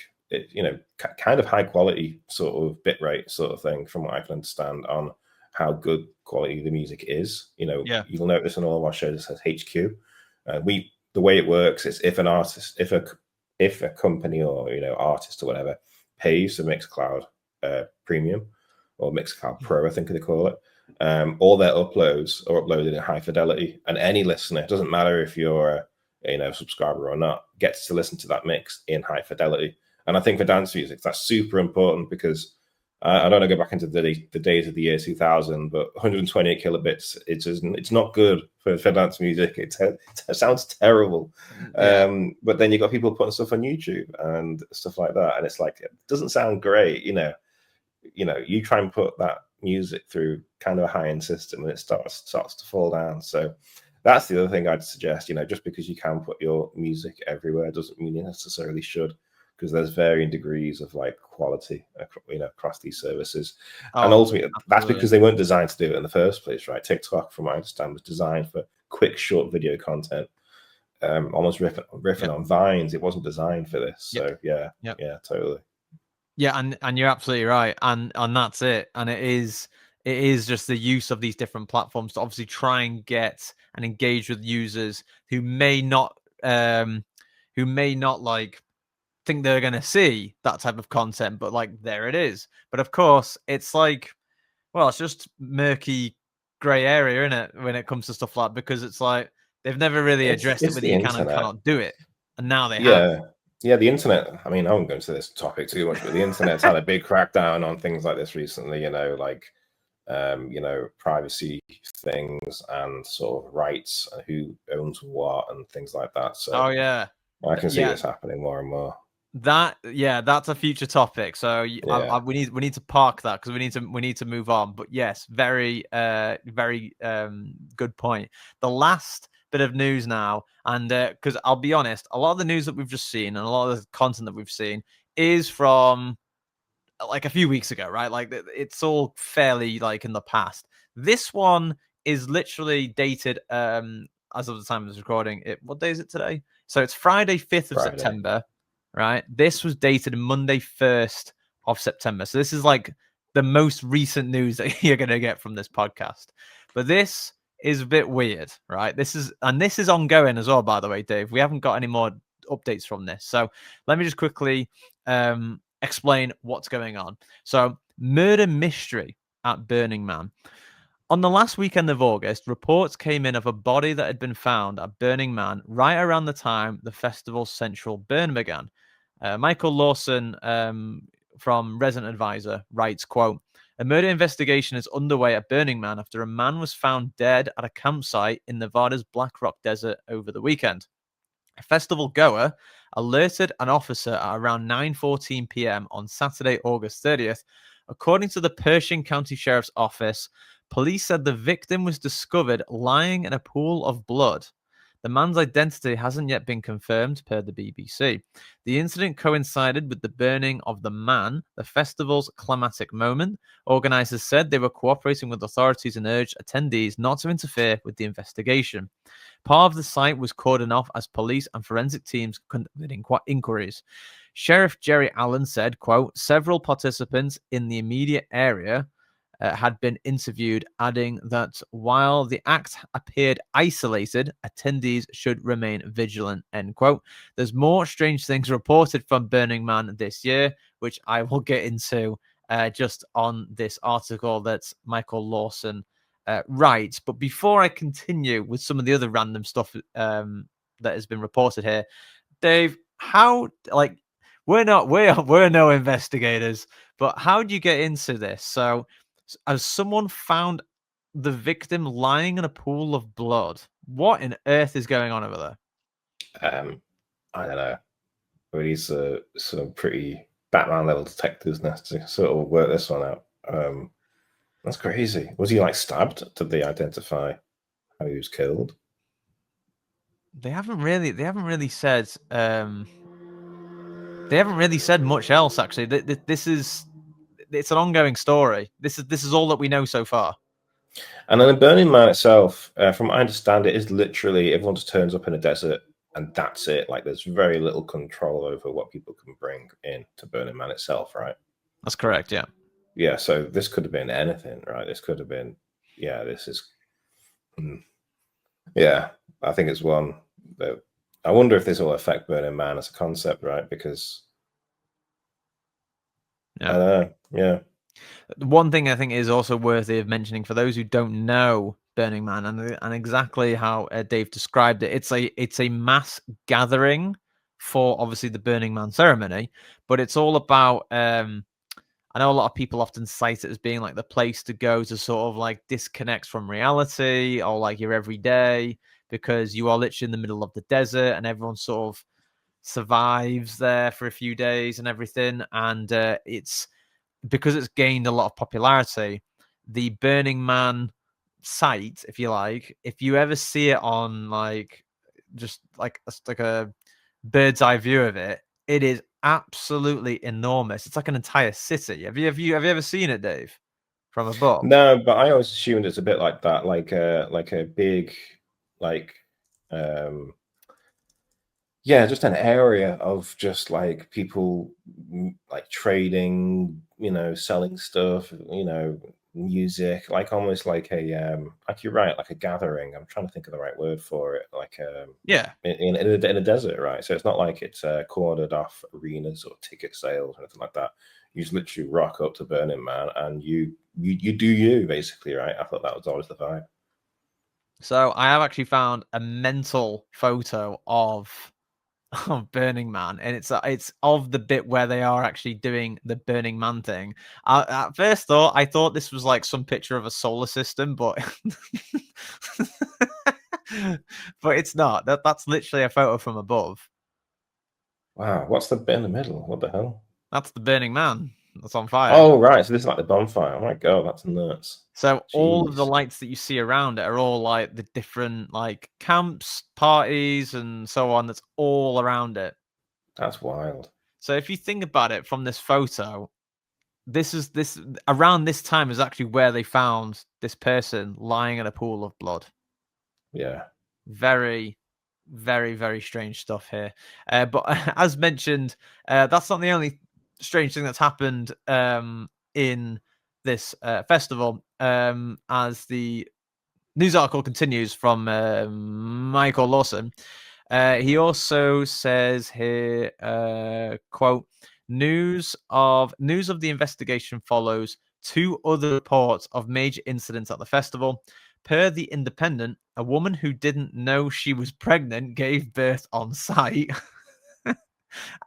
kind of high quality sort of bitrate sort of thing, from what I can understand on how good quality the music is. You'll notice in all of our shows it says HQ. The way it works is if a company or artist or whatever pays for Mixcloud Premium or Mixcloud Pro, I think they call it, all their uploads are uploaded in high fidelity, and any listener, it doesn't matter if you're a subscriber or not, gets to listen to that mix in high fidelity. And I think for dance music, that's super important, because I don't want to go back into the days of the year 2000, but 128 kilobits, it's not good for dance music. It sounds terrible. But then you've got people putting stuff on YouTube and stuff like that, and it's like, it doesn't sound great. You try and put that music through kind of a high-end system, and it starts to fall down. So that's the other thing I'd suggest. Just because you can put your music everywhere doesn't mean you necessarily should, because there's varying degrees of like quality, across these services. And ultimately, that's because they weren't designed to do it in the first place, right? TikTok, from what I understand, was designed for quick, short video content, almost riffing on Vines. It wasn't designed for this. So yeah, totally. Yeah, and you're absolutely right, and that's it. And it is just the use of these different platforms to obviously try and get and engage with users who may not like think they're going to see that type of content, but like there it is. But of course, it's like, well, it's just murky gray area, isn't it, when it comes to stuff like that, because it's like they've never really addressed it whether you can and cannot do it, and now they have. Yeah, the internet. I mean, I won't go into this topic too much, but the internet's had a big crackdown on things like this recently. Privacy things and sort of rights and who owns what and things like that. So I can see this happening more and more. That's a future topic. So we need to park that, because we need to move on. But yes, very good point. The last bit of news now, and because I'll be honest, a lot of the news that we've just seen and a lot of the content that we've seen is from like a few weeks ago, right? Like it's all fairly like in the past. This one is literally dated as of the time of this recording. What day is it today? So it's Friday 5th of September, right? This was dated Monday 1st of September. So this is like the most recent news that you're going to get from this podcast. But this is a bit weird, right? This is ongoing as well, by the way, Dave. We haven't got any more updates from this. So let me just quickly explain what's going on. So, murder mystery at Burning Man. On the last weekend of August, reports came in of a body that had been found at Burning Man right around the time the festival's central burn began. Michael Lawson from Resident Advisor writes, quote, "A murder investigation is underway at Burning Man after a man was found dead at a campsite in Nevada's Black Rock Desert over the weekend. A festival goer alerted an officer at around 9:14 p.m. on Saturday, August 30th. According to the Pershing County Sheriff's Office, police said the victim was discovered lying in a pool of blood. The man's identity hasn't yet been confirmed, per the BBC. The incident coincided with the burning of the man, the festival's climatic moment. Organizers said they were cooperating with authorities and urged attendees not to interfere with the investigation. Part of the site was cordoned off as police and forensic teams conducted inquiries. Sheriff Jerry Allen said, quote, "Several participants in the immediate area had been interviewed, adding that while the act appeared isolated, attendees should remain vigilant, end quote. There's more strange things reported from Burning Man this year, which I will get into just on this article that Michael Lawson writes. But before I continue with some of the other random stuff that has been reported here, Dave, how, like, we're no investigators, but how do you get into this? So, as someone found the victim lying in a pool of blood, what on earth is going on over there? I don't know. We need some pretty Batman level detectives now to sort of work this one out. That's crazy. Was he like stabbed? Did they identify how he was killed? They haven't really said. They haven't really said much else. Actually, it's an ongoing story. This is all that we know so far. And then the Burning Man itself, from what I understand, it is literally everyone just turns up in a desert and that's it. Like there's very little control over what people can bring in to Burning Man itself, right? That's correct. Yeah. Yeah. So this could have been anything, right? This could have been, yeah. This is, yeah. I think it's one that I wonder if this will affect Burning Man as a concept, right? Because yeah. I don't know. Yeah. One thing I think is also worthy of mentioning for those who don't know Burning Man and exactly how Dave described it, it's a mass gathering for obviously the Burning Man ceremony, but it's all about. I know a lot of people often cite it as being like the place to go to sort of like disconnect from reality or like your everyday, because you are literally in the middle of the desert and everyone sort of survives there for a few days and everything, and it's because it's gained a lot of popularity. The Burning Man site, if you like, if you ever see it on like just like a bird's eye view of it, it is absolutely enormous. It's like an entire city. Have you ever seen it, Dave, from above? No, but I always assumed it's a bit like that, like a big, like, um, yeah, just an area of just like people like trading, selling stuff, music, like almost like you're right, like a gathering. I'm trying to think of the right word for it, like Yeah. in a desert, right? So it's not like it's cornered off arenas or ticket sales or anything like that. You just literally rock up to Burning Man and you do you basically, right? I thought that was always the vibe. So I have actually found a mental photo of Burning Man, and it's of the bit where they are actually doing the Burning Man thing. At first, I thought this was like some picture of a solar system, but but it's not. That's literally a photo from above. Wow, what's the bit in the middle? What the hell? That's the Burning Man that's on fire. Oh, right. So this is like the bonfire. Oh my god, that's nuts. So all of the Jeez, lights that you see around it are all like the different like camps, parties, and so on. That's all around it. that's wild. So if you think about it from this photo, this around this time is actually where they found this person lying in a pool of blood. Yeah. Very, very, very strange stuff here. But as mentioned, that's not the only strange thing that's happened in this festival. As the news article continues from Michael Lawson, he also says here, quote, news of the investigation follows two other reports of major incidents at the festival. Per the Independent, a woman who didn't know she was pregnant gave birth on site.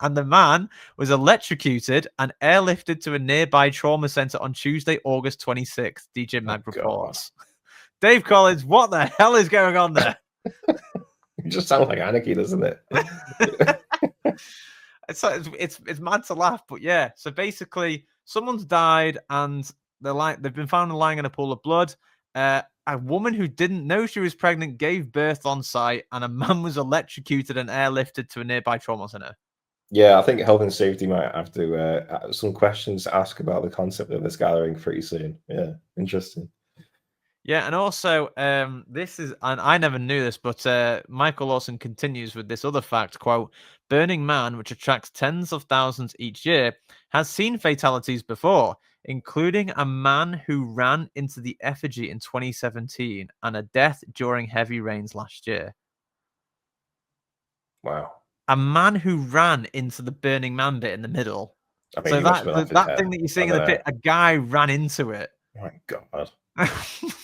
And the man was electrocuted and airlifted to a nearby trauma center on Tuesday, August 26th, DJ Oh Mag god. reports. Dave Collins, what the hell is going on there? It just sounds like anarchy, doesn't it? It's mad to laugh, but yeah. So basically, someone's died and they've been found lying in a pool of blood. A woman who didn't know she was pregnant gave birth on site, and a man was electrocuted and airlifted to a nearby trauma center. Yeah, I think health and safety might have to some questions to ask about the concept of this gathering pretty soon. Yeah, interesting. Yeah, and also this is, and I never knew this, but Michael Lawson continues with this other fact, quote, Burning Man, which attracts tens of thousands each year, has seen fatalities before. including a man who ran into the effigy in 2017 and a death during heavy rains last year. Wow. A man who ran into the Burning Man bit in the middle. I mean, So he must have been off his that head. thing that you're I seeing in don't the know. pit, a guy ran into it. Oh my God.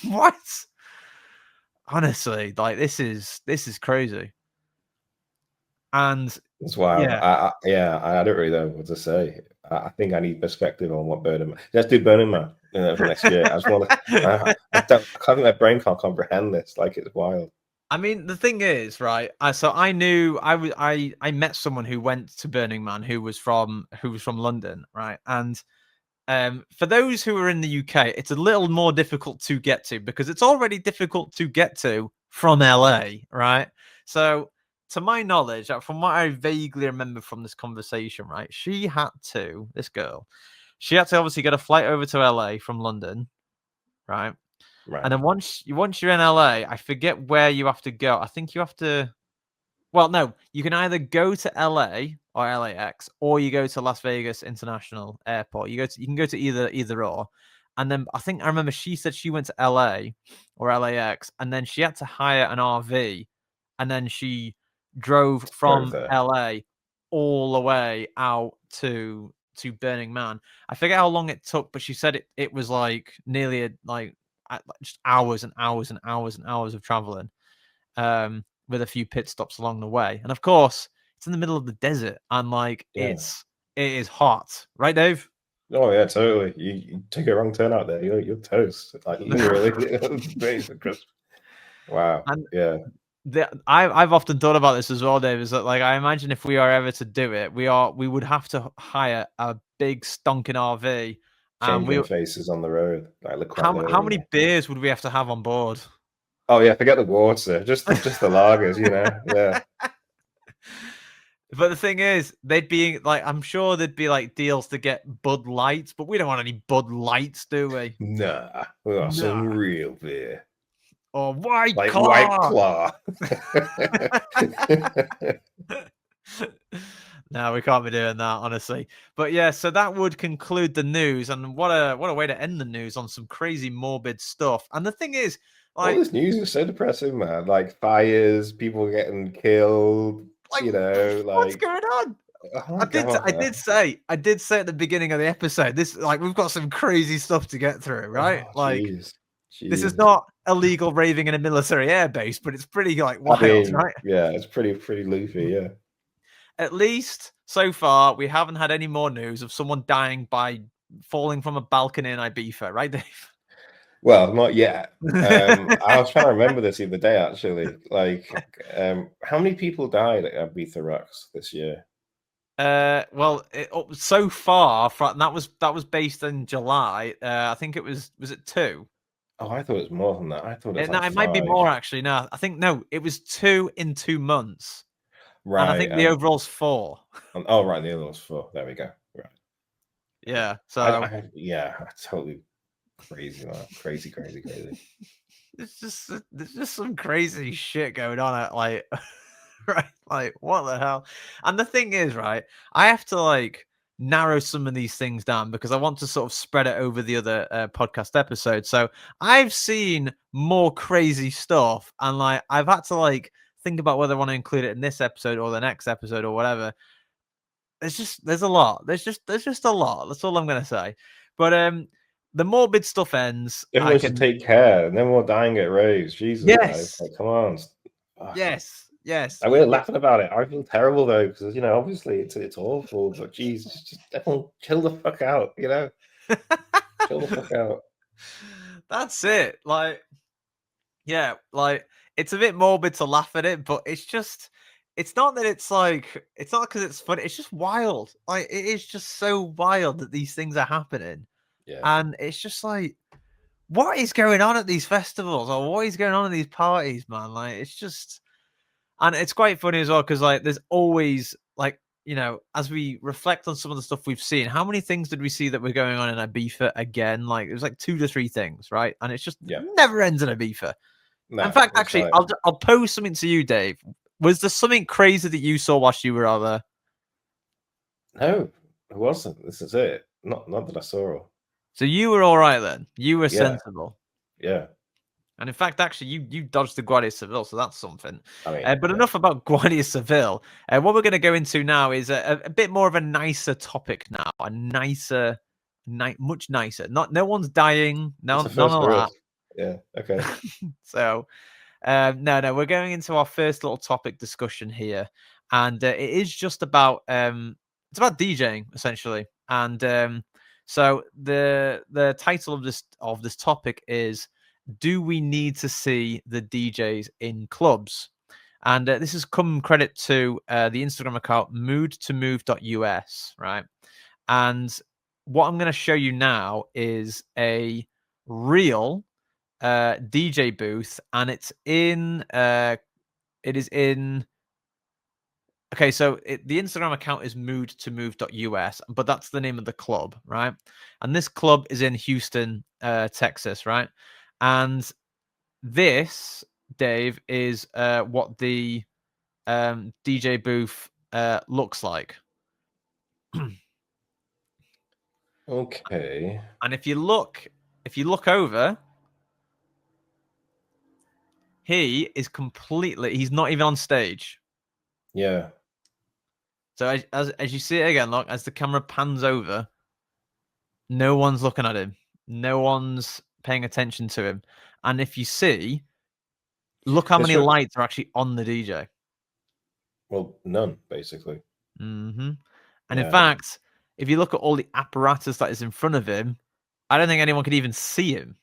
What? Honestly, like this is crazy. And It's wild. yeah. I don't really know what to say. I think I need perspective on what Burning Man. Let's do Burning Man, for next year. I just want to. I can't think my brain can't comprehend this. Like, it's wild. I mean, the thing is, right? So I knew I met someone who went to Burning Man who was from London, right? And for those who are in the UK, it's a little more difficult to get to because it's already difficult to get to from LA, right? So, to my knowledge, from what I vaguely remember from this conversation, right, this girl, she had to obviously get a flight over to LA from London, right? Right. And then once you're in LA, I forget where you have to go. I think you have to. Well, no, you can either go to LA or LAX, or you go to Las Vegas International Airport. You can go to either or. And then I remember she said she went to LA or LAX, and then she had to hire an RV, and then she drove Drove from there. LA all the way out to Burning Man. I forget how long it took, but she said it was like nearly just hours and hours and hours and hours of traveling. With a few pit stops along the way. And of course, it's in the middle of the desert and like Yeah. it is hot, right, Dave? Oh yeah, totally. You take a wrong turn out there, you're toast. Like, literally. Wow. And Yeah. I've often thought about this as well, Dave. Is that like I imagine if we are ever to do it, we would have to hire a big stonking RV, and Changing faces on the road. Like, look quite how many lonely. beers would we have to have on board? Oh yeah, forget the water. Just the lagers, Yeah. But the thing is, they'd be like, I'm sure there'd be like deals to get Bud Lights, but we don't want any Bud Lights, do we? Nah, we got some Nah. real beer. Or White Like White Claw. Claw. No, we can't be doing that, honestly. But yeah, so that would conclude the news, and what a way to end the news on some crazy morbid stuff. And the thing is, All like, this news is so depressing, man. Like, fires, people getting killed, what's like, going on? oh my God. I did say at the beginning of the episode, this like we've got some crazy stuff to get through, right? Oh, Like, jeez. this is Jeez. not illegal raving in a military airbase, but it's pretty like I wild, mean, right? yeah, it's pretty loofy, yeah. At least so far, we haven't had any more news of someone dying by falling from a balcony in Ibiza, right, Dave? Well, not yet. I was trying to remember this the other day, actually. Like, how many people died at Ibiza Rocks this year? Well, so far that was based in July. I think it was it 2? Oh, I thought it was more than that. I thought it was No, like it might be 5. more actually. No, I think no, it was 2 in 2 months, and I Right. think the overall's 4. Oh, right. The other was 4. There we go. Right. Yeah, so Yeah, totally crazy, man. Crazy. there's just some crazy shit going on at like right, like what the hell. And the thing is, right, I have to like narrow some of these things down because I want to sort of spread it over the other podcast episodes. So I've seen more crazy stuff, and like I've had to like think about whether I want to include it in this episode or the next episode or whatever. There's a lot. There's just a lot. That's all I'm gonna say. But the morbid stuff ends. I Everyone should can take care. No more dying at raves. Jesus, guys. Yes. Like, come on. Yes. Like, we're laughing about it. I feel terrible though, because obviously it's awful. But Jesus, just everyone chill the fuck out. Chill the fuck out. That's it. Like, yeah, like it's a bit morbid to laugh at it, but it's not that it's like it's not because it's funny. It's just wild. Like it is just so wild that these things are happening, Yeah. and it's just like, what is going on at these festivals or what is going on at these parties, man? Like it's just. And it's quite funny as well because like there's always like as we reflect on some of the stuff we've seen, how many things did we see that were going on in Ibiza again? Like it was like 2 to 3 things, right? And it's just never ends in Ibiza. No, In fact, actually, like... I'll pose something to you, Dave. Was there something crazy that you saw whilst you were out there? No, it wasn't. This is it. Not that I saw. So you were all right then. You were Yeah, sensible. yeah. And in fact, actually, you dodged the Guardia Civil, so that's something. I mean, But yeah. enough about Guardia Civil. What we're going to go into now is a bit more of a nicer topic now. A nicer, much nicer. No one's dying. It's No, the none first for of us. Yeah. Okay. that. So, no, we're going into our first little topic discussion here, and it is just about it's about DJing essentially, and so the title of this topic is, do we need to see the DJs in clubs? And this has come credit to the Instagram account mood2move.us, right? And what I'm going to show you now is a real DJ booth, and it is in. Okay, so the Instagram account is mood2move.us, but that's the name of the club, right? And this club is in Houston, Texas, right? And this, Dave, is what the DJ booth looks like. Okay. And if you look over, he's not even on stage. Yeah. So as you see it again, look, as the camera pans over, no one's looking at him. No one's paying attention to him. And if you see, look how many lights are actually on the DJ. Well, none, basically. Mm-hmm. And in Yeah. fact, if you look at all the apparatus that is in front of him, I don't think anyone could even see him.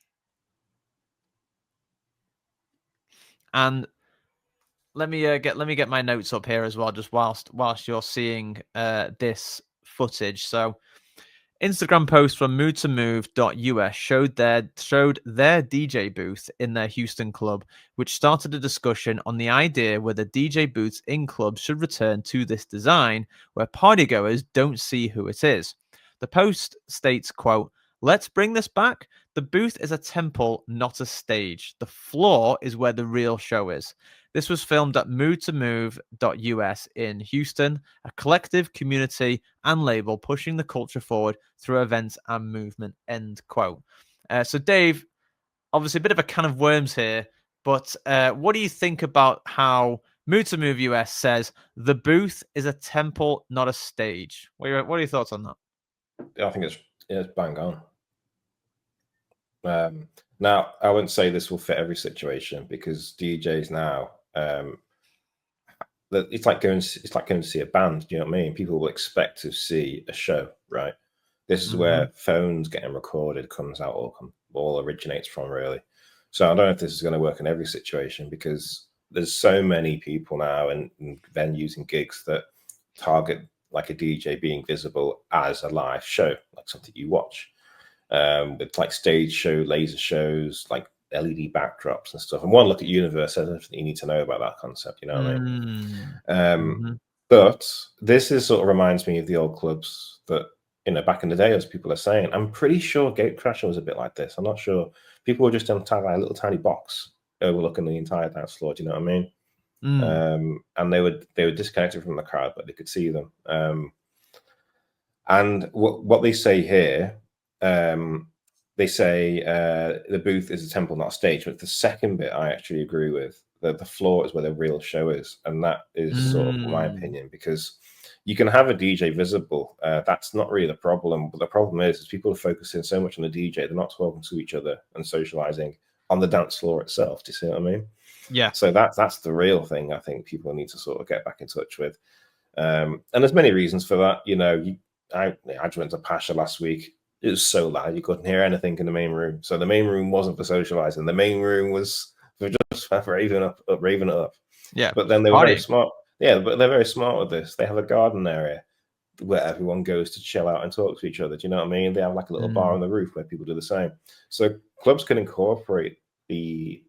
And let me get my notes up here as well, just whilst you're seeing this footage. So Instagram post from mood2move.us showed their DJ booth in their Houston club, which started a discussion on the idea whether DJ booths in clubs should return to this design where partygoers don't see who it is. The post states, quote, "Let's bring this back. The booth is a temple, not a stage. The floor is where the real show is." This was filmed at mood2move.us in Houston, a collective, community, and label pushing the culture forward through events and movement, end quote. So, Dave, obviously a bit of a can of worms here, but what do you think about how Mood2Move US says the booth is a temple, not a stage? What are your thoughts on that? I think it's bang on. Now, I wouldn't say this will fit every situation because DJs now, it's like going to see a band. Do you know what I mean? People will expect to see a show, right? This is where phones getting recorded comes out, all originates from, really. So I don't know if this is going to work in every situation because there's so many people now and venues and gigs that target like a DJ being visible as a live show, like something you watch. With like stage show, laser shows, like LED backdrops and stuff. And one look at Universe says everything you need to know about that concept. You know what I mean? But this is sort of reminds me of the old clubs that, you know, back in the day, as people are saying. I'm pretty sure Gatecrasher was a bit like this. I'm not sure. People were just on a little tiny box overlooking the entire dance floor. Do you know what I mean? And they were disconnected from the crowd, but they could see them. And what they say here, they say the booth is a temple, not a stage. But the second bit I actually agree with. The floor is where the real show is. And that is sort of my opinion, because you can have a DJ visible. That's not really the problem. But the problem is people are focusing so much on the DJ, they're not talking to each other and socializing on the dance floor itself. Do you see what I mean? Yeah. So that's the real thing I think people need to sort of get back in touch with. And there's many reasons for that. You know, I just went to Pasha last week. It was so loud you couldn't hear anything in the main room. So the main room wasn't for socializing. The main room was for just raving it up. Yeah. But then they were very smart. Yeah, but they're very smart with this. They have a garden area where everyone goes to chill out and talk to each other. Do you know what I mean? They have like a little bar on the roof where people do the same. So clubs can incorporate the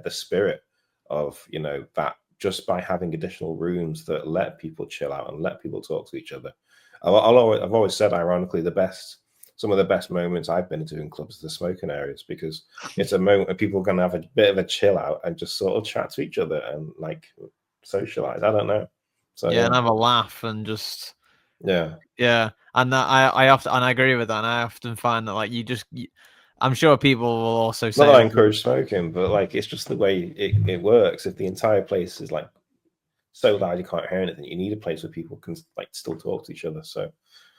spirit of, you know, that just by having additional rooms that let people chill out and let people talk to each other. I've always said, ironically, some of the best moments I've been into in clubs are the smoking areas, because it's a moment where people can have a bit of a chill out and just sort of chat to each other and like socialize. I don't know. So yeah, and have a laugh and just Yeah. Yeah, and that I often, and I agree with that. And I often find that like I'm sure people will also Not say that I that encourage smoking, but like it's just the way it works. If the entire place is like so loud you can't hear anything, you need a place where people can like still talk to each other. So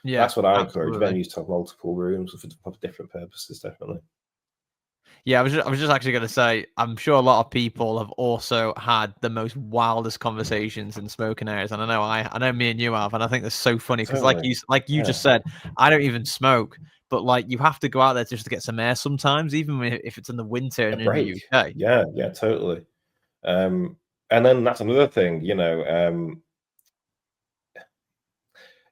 yeah, that's what I encourage absolutely. venues to have multiple rooms for different purposes. Definitely. Yeah, I was just actually going to say, I'm sure a lot of people have also had the most wildest conversations in smoking areas, and I know me and you have, and I think that's so funny because, Totally. like you Yeah. just said, I don't even smoke, but like you have to go out there just to get some air sometimes, even if it's in the winter A and in the break. UK. Yeah. Yeah. Totally. And then that's another thing.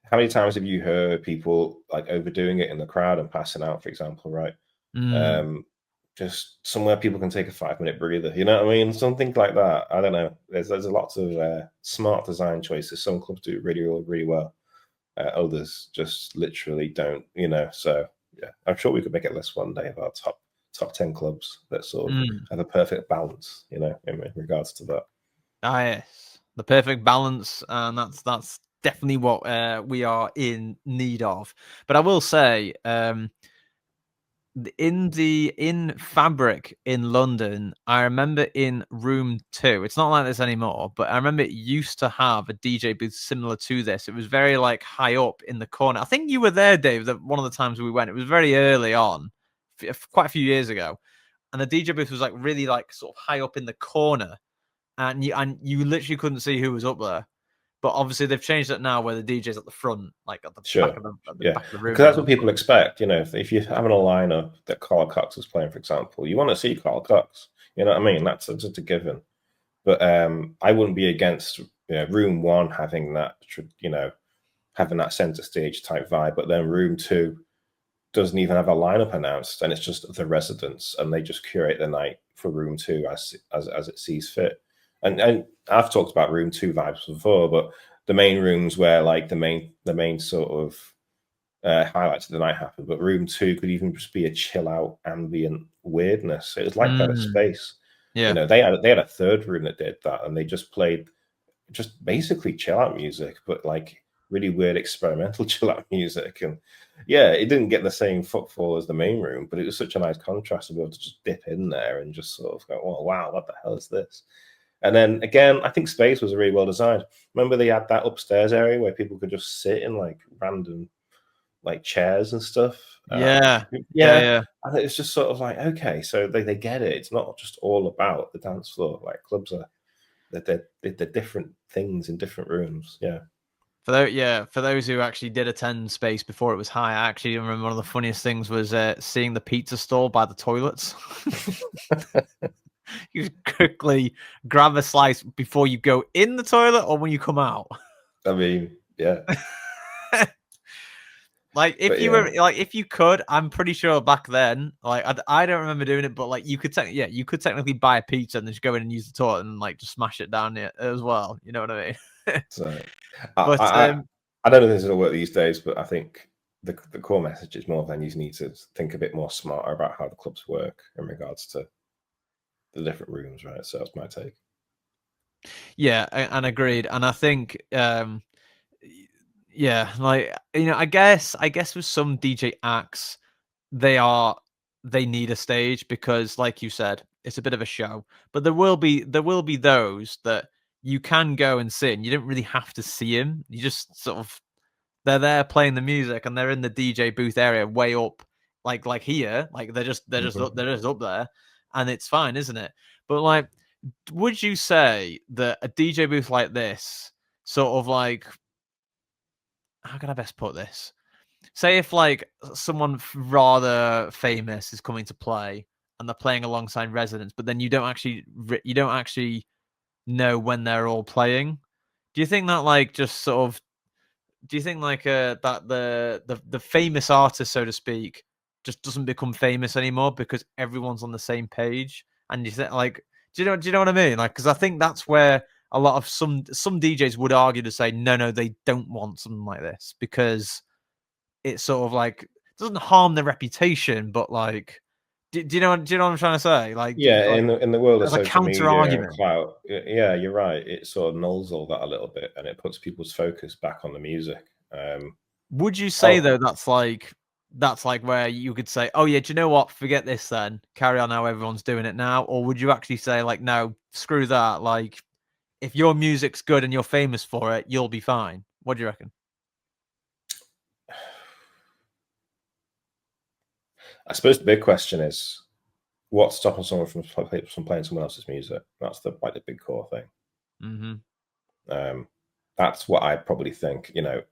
How many times have you heard people like overdoing it in the crowd and passing out, for example, right? Mm, Um, just somewhere people can take a 5 minute breather. You know what I mean? Something like that. I don't know. There's a lots of smart design choices. Some clubs do really, really, really well. Others just literally don't. So yeah, I'm sure we could make a list one day of our top 10 clubs that sort of mm. have a perfect balance. In regards to that. Ah, yes, the perfect balance, and that's definitely what we are in need of. But I will say, in Fabric in London, I remember in room 2, it's not like this anymore, but I remember it used to have a DJ booth similar to this. It was very like high up in the corner. I think you were there, Dave, one of the times we went. It was very early on, quite a few years ago. And the DJ booth was like really like sort of high up in the corner, and you literally couldn't see who was up there. But obviously they've changed it now where the DJ's at the front, like at the Sure. Yeah, back of the room because that's now. what people expect. If you're having a lineup that Carl Cox is playing, for example, you want to see Carl Cox. You know what I mean? That's just a given. But I wouldn't be against room one having that, having that center stage type vibe. But then room two doesn't even have a lineup announced, and it's just the residents, and they just curate the night for room two as it sees fit. And I've talked about room two vibes before, but the main rooms where like the main sort of highlights of the night happen. But room two could even just be a chill out ambient weirdness. It was like that at Mm, Space. yeah. They had a third room that did that, and they just played just basically chill out music, but like really weird experimental chill out music. And yeah, it didn't get the same footfall as the main room, but it was such a nice contrast to be able to just dip in there and just sort of go, oh wow, what the hell is this? And then again, I think Space was really well designed. Remember they had that upstairs area where people could just sit in like random like chairs and stuff. Yeah. Yeah, Yeah, yeah. and it's just sort of like okay, so they get it. It's not just all about the dance floor. Like clubs are they're different things in different rooms. Yeah. For those who actually did attend Space before it was high, I actually remember one of the funniest things was seeing the pizza stall by the toilets. You just quickly grab a slice before you go in the toilet or when you come out. I mean, yeah, Like but if you yeah, were like if you could, I'm pretty sure back then, like I don't remember doing it, but like you could you could technically buy a pizza and then just go in and use the toilet and like just smash it down it as well. You know what I mean? so I But I, I I don't know if this will work these days, but I think the core message is more venues need to think a bit more smarter about how the clubs work in regards to the different rooms, right? So that's my take. yeah, and agreed. And I think yeah, like I guess with some DJ acts, they are they need a stage because like you said, it's a bit of a show. But there will be those that you can go and see and you don't really have to see him. You just sort of they're there playing the music and they're in the DJ booth area way up like here, like Mhm. they're just up there and it's fine, isn't it? But like would you say that a DJ booth like this sort of like how can I best put this? Say if like someone rather famous is coming to play and they're playing alongside residents, but then you don't actually know when they're all playing. Do you think that like just sort of do you think like that the famous artist, so to speak, just doesn't become famous anymore because everyone's on the same page? And you think like do you know what I mean? Like because I think that's where a lot of some DJs would argue to say no they don't want something like this because it's sort of like doesn't harm their reputation, but like do you know what I'm trying to say? Like Yeah, like in the world of as a social counter media and argument. clout, yeah, you're right. It sort of nulls all that a little bit, and it puts people's focus back on the music. Would you say Oh, though that's like where you could say, oh yeah, do you know what? Forget this then. Carry on how everyone's doing it now. Or would you actually say like, no, screw that. Like if your music's good and you're famous for it, you'll be fine. What do you reckon? I suppose the big question is, what's stopping someone from playing someone else's music? That's the big core thing. Mm-hmm. Um, that's what I probably think. A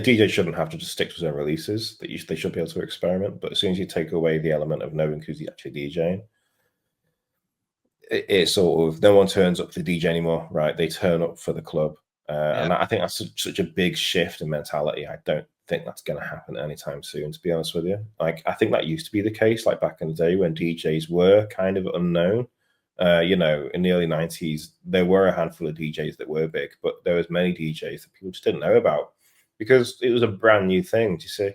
DJ shouldn't have to just stick to his own releases. They should be able to experiment. But as soon as you take away the element of knowing who's actually DJing, it's sort of no one turns up for the DJ anymore, right? They turn up for the club, Yeah. and I think that's such a big shift in mentality. I don't think that's going to happen anytime soon. To be honest with you, like I think that used to be the case, like back in the day when DJs were kind of unknown. In the early '90s, there were a handful of DJs that were big, but there was many DJs that people just didn't know about because it was a brand new thing. Do you see?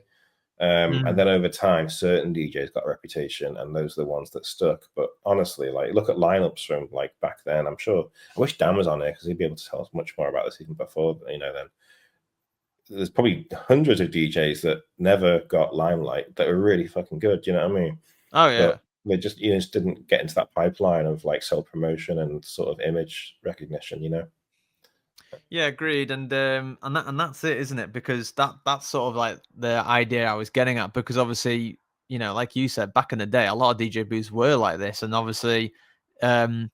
And Mm. then over time, certain DJs got a reputation, and those are the ones that stuck. But honestly, like look at lineups from like back then. I'm sure. I wish Dan was on here because he'd be able to tell us much more about this even before. Then there's probably hundreds of DJs that never got limelight that are really fucking good. You know what I mean? Oh yeah. But they just didn't get into that pipeline of like self promotion and sort of image recognition. Yeah, agreed. And that's it, isn't it? Because that's sort of like the idea I was getting at. Because obviously, like you said, back in the day, a lot of DJ booths were like this, and obviously, um,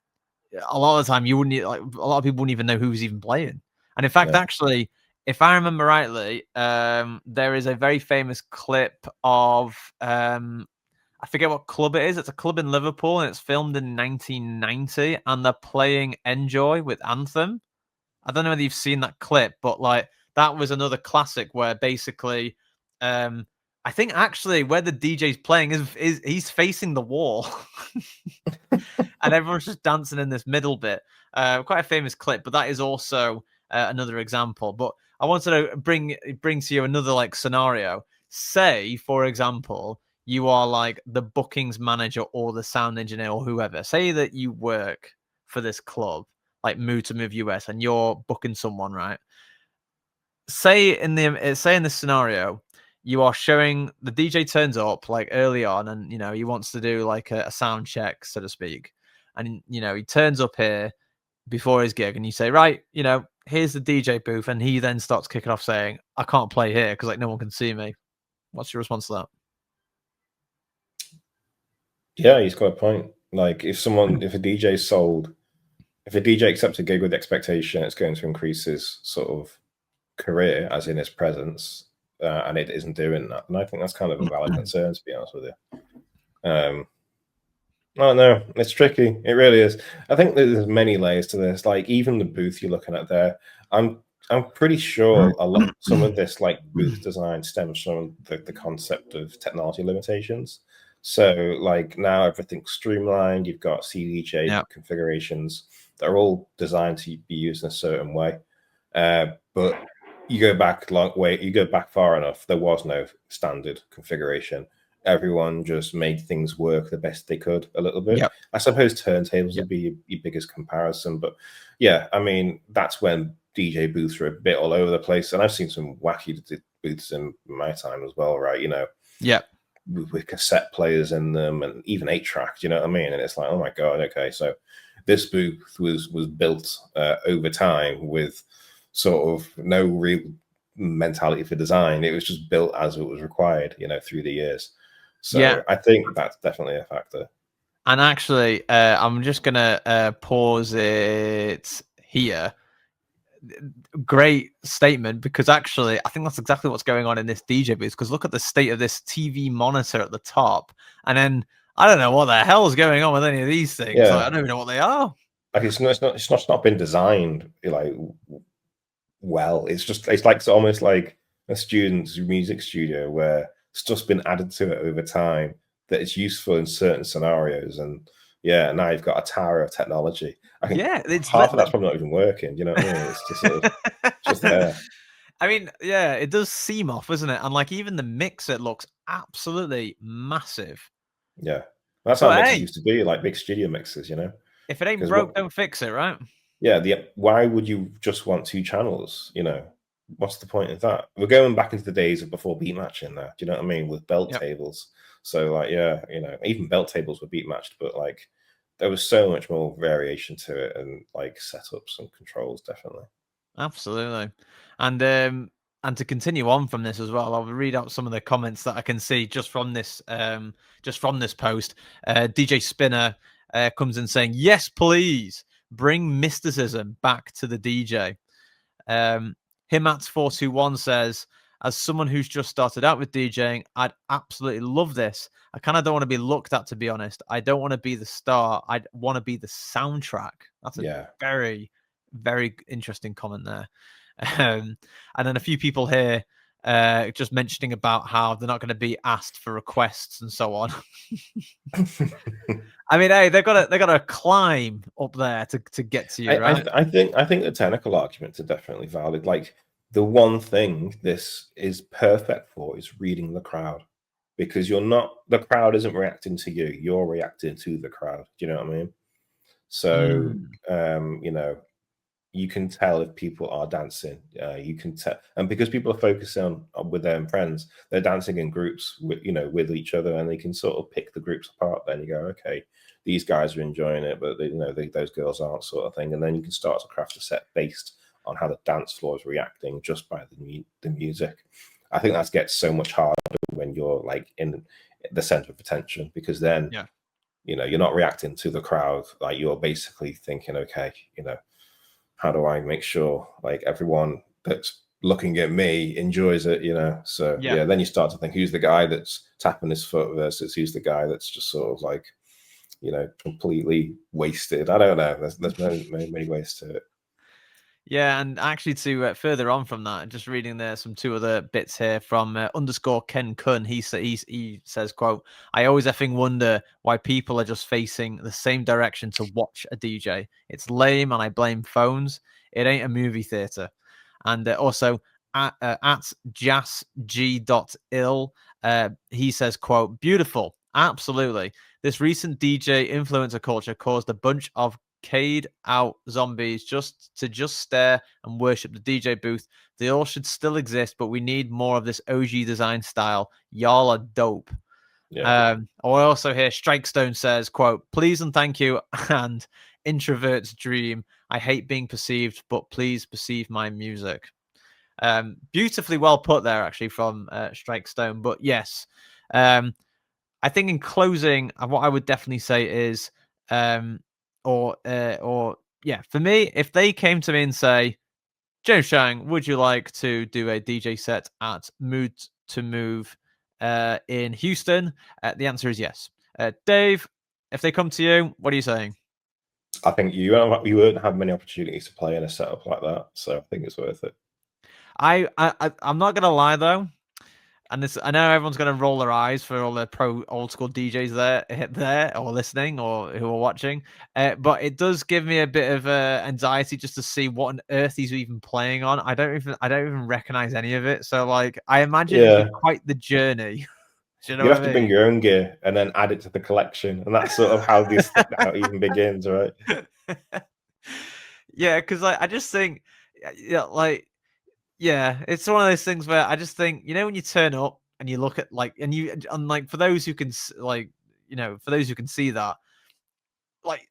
a lot of the time you wouldn't like a lot of people wouldn't even know who was even playing. And in fact, Yeah. actually, if I remember rightly, there is a very famous clip of I forget what club it is. It's a club in Liverpool, and it's filmed in 1990, and they're playing "Enjoy" with Anthem. I don't know whether you've seen that clip, but like that was another classic where basically, I think actually where the DJ's playing is he's facing the wall, and everyone's just dancing in this middle bit. Quite a famous clip, but that is also another example. But I wanted to bring to you another like scenario. Say, for example, you are like the bookings manager or the sound engineer or whoever. Say that you work for this club, like Move to Move US, and you're booking someone, right? Say in this scenario, you are showing the DJ turns up like early on, and he wants to do like a sound check, so to speak, and he turns up here before his gig, and you say, right, here's the DJ booth, and he then starts kicking off saying, I can't play here because like no one can see me. What's your response to that? Yeah, he's got a point. Like if a DJ sold, if a DJ accepts a gig with expectation, it's going to increase his sort of career, as in his presence, and it isn't doing that. And I think that's kind of a valid concern, to be honest with you. Oh no, it's tricky. It really is. I think there's many layers to this. Like even the booth you're looking at there, I'm pretty sure some of this like booth design stems from the concept of technology limitations. So like now everything's streamlined. You've got CDJ Yeah. configurations that are all designed to be used in a certain way. But you go back you go back far enough, there was no standard configuration. Everyone just made things work the best they could a little bit. Yep. I suppose turntables Yep. would be your biggest comparison, but yeah, I mean that's when DJ booths are a bit all over the place, and I've seen some wacky booths in my time as well, right? Yep. With cassette players in them and even 8-track, you know what I mean? And it's like, oh my god, okay, so this booth was built over time with sort of no real mentality for design. It was just built as it was required, through the years. Yeah. So I think that's definitely a factor. And actually, I'm just gonna pause it here. Great statement, because actually, I think that's exactly what's going on in this DJ booth. Because look at the state of this TV monitor at the top, and then I don't know what the hell is going on with any of these things. Like, I Yeah, don't even know what they are. like it's not been designed like well. It's almost like a student's music studio where stuff's been added to it over time that it's useful in certain scenarios. And yeah, now you've got a tower of technology. I think Yeah, it's half of that's probably not even working. You know what I mean? It's just there. I mean, yeah, it does seem off, isn't it? And like even the mixer looks absolutely massive. Yeah, that's how But mixes hey, used to be, like big studio mixes. if it ain't Because broke, don't fix it, right? yeah, why would you just want two channels? what's the point of that? We're going back into the days of before beat matching now. Do you know what I mean? With belt tables. So like, yeah, you know, even belt tables were beat matched, but like there was so much more variation to it, and like setups and controls, definitely. Absolutely. And to continue on from this as well, I'll read out some of the comments that I can see just from this post. DJ Spinner comes in saying, "Yes, please bring mysticism back to the DJ." Himats421 says, "As someone who's just started out with DJing, I'd absolutely love this. I kind of don't want to be looked at, to be honest. I don't want to be the star. I want to be the soundtrack." That's a very, very interesting comment there. And then a few people here just mentioning about how they're not going to be asked for requests and so on. I mean, hey, they got to climb up there to get to you, right? I think the technical arguments are definitely valid. Like the one thing this is perfect for is reading the crowd, because the crowd isn't reacting to you, you're reacting to the crowd. Do you know what I mean? So you know, you can tell if people are dancing. You can tell, and because people are focusing on with their friends, they're dancing in groups with, you know, with each other, and they can sort of pick the groups apart. Then you go, okay, these guys are enjoying it, but those girls aren't, sort of thing. And then you can start to craft a set based on how the dance floor is reacting just by the music. I think that gets so much harder when you're like in the center of attention, because then you know, you're not reacting to the crowd. Like you're basically thinking, okay, you know, how do I make sure like everyone that's looking at me enjoys it, you know? So yeah, then you start to think, who's the guy that's tapping his foot versus who's the guy that's just sort of like, you know, completely wasted. I don't know. There's many ways to it. Yeah, and actually to further on from that, just reading there some two other bits here from underscore Ken Kun. He says, "Quote: I always effing wonder why people are just facing the same direction to watch a DJ. It's lame, and I blame phones. It ain't a movie theater." And also at jasg.ill, he says, "Quote: Beautiful, absolutely. This recent DJ influencer culture caused a bunch of Cade out zombies just stare and worship the DJ booth. They all should still exist, but we need more of this OG design style. Y'all are dope." I also hear Strikestone says, "Quote: Please and thank you, and introvert's dream. I hate being perceived, but please perceive my music." Beautifully well put there, actually, from Strikestone. But yes, I think in closing, what I would definitely say is, for me, if they came to me and say, "James Shang, would you like to do a DJ set at Mood to Move in Houston?" The answer is yes. Dave, if they come to you, what are you saying? I think you won't have many opportunities to play in a setup like that, so I think it's worth it. I'm not gonna lie though. And this, I know everyone's going to roll their eyes for all the pro old school DJs there or listening or who are watching, but it does give me a bit of anxiety just to see what on earth he's even playing on. I don't even recognize any of it. So like, I imagine it'd be quite the journey. Do you know You'd what have I to mean? bring your own gear and then add it to the collection, and that's sort of how how it even begins, right? Yeah, because like I just think, it's one of those things where I just think, when you turn up and you look at like for those who can for those who can see that, like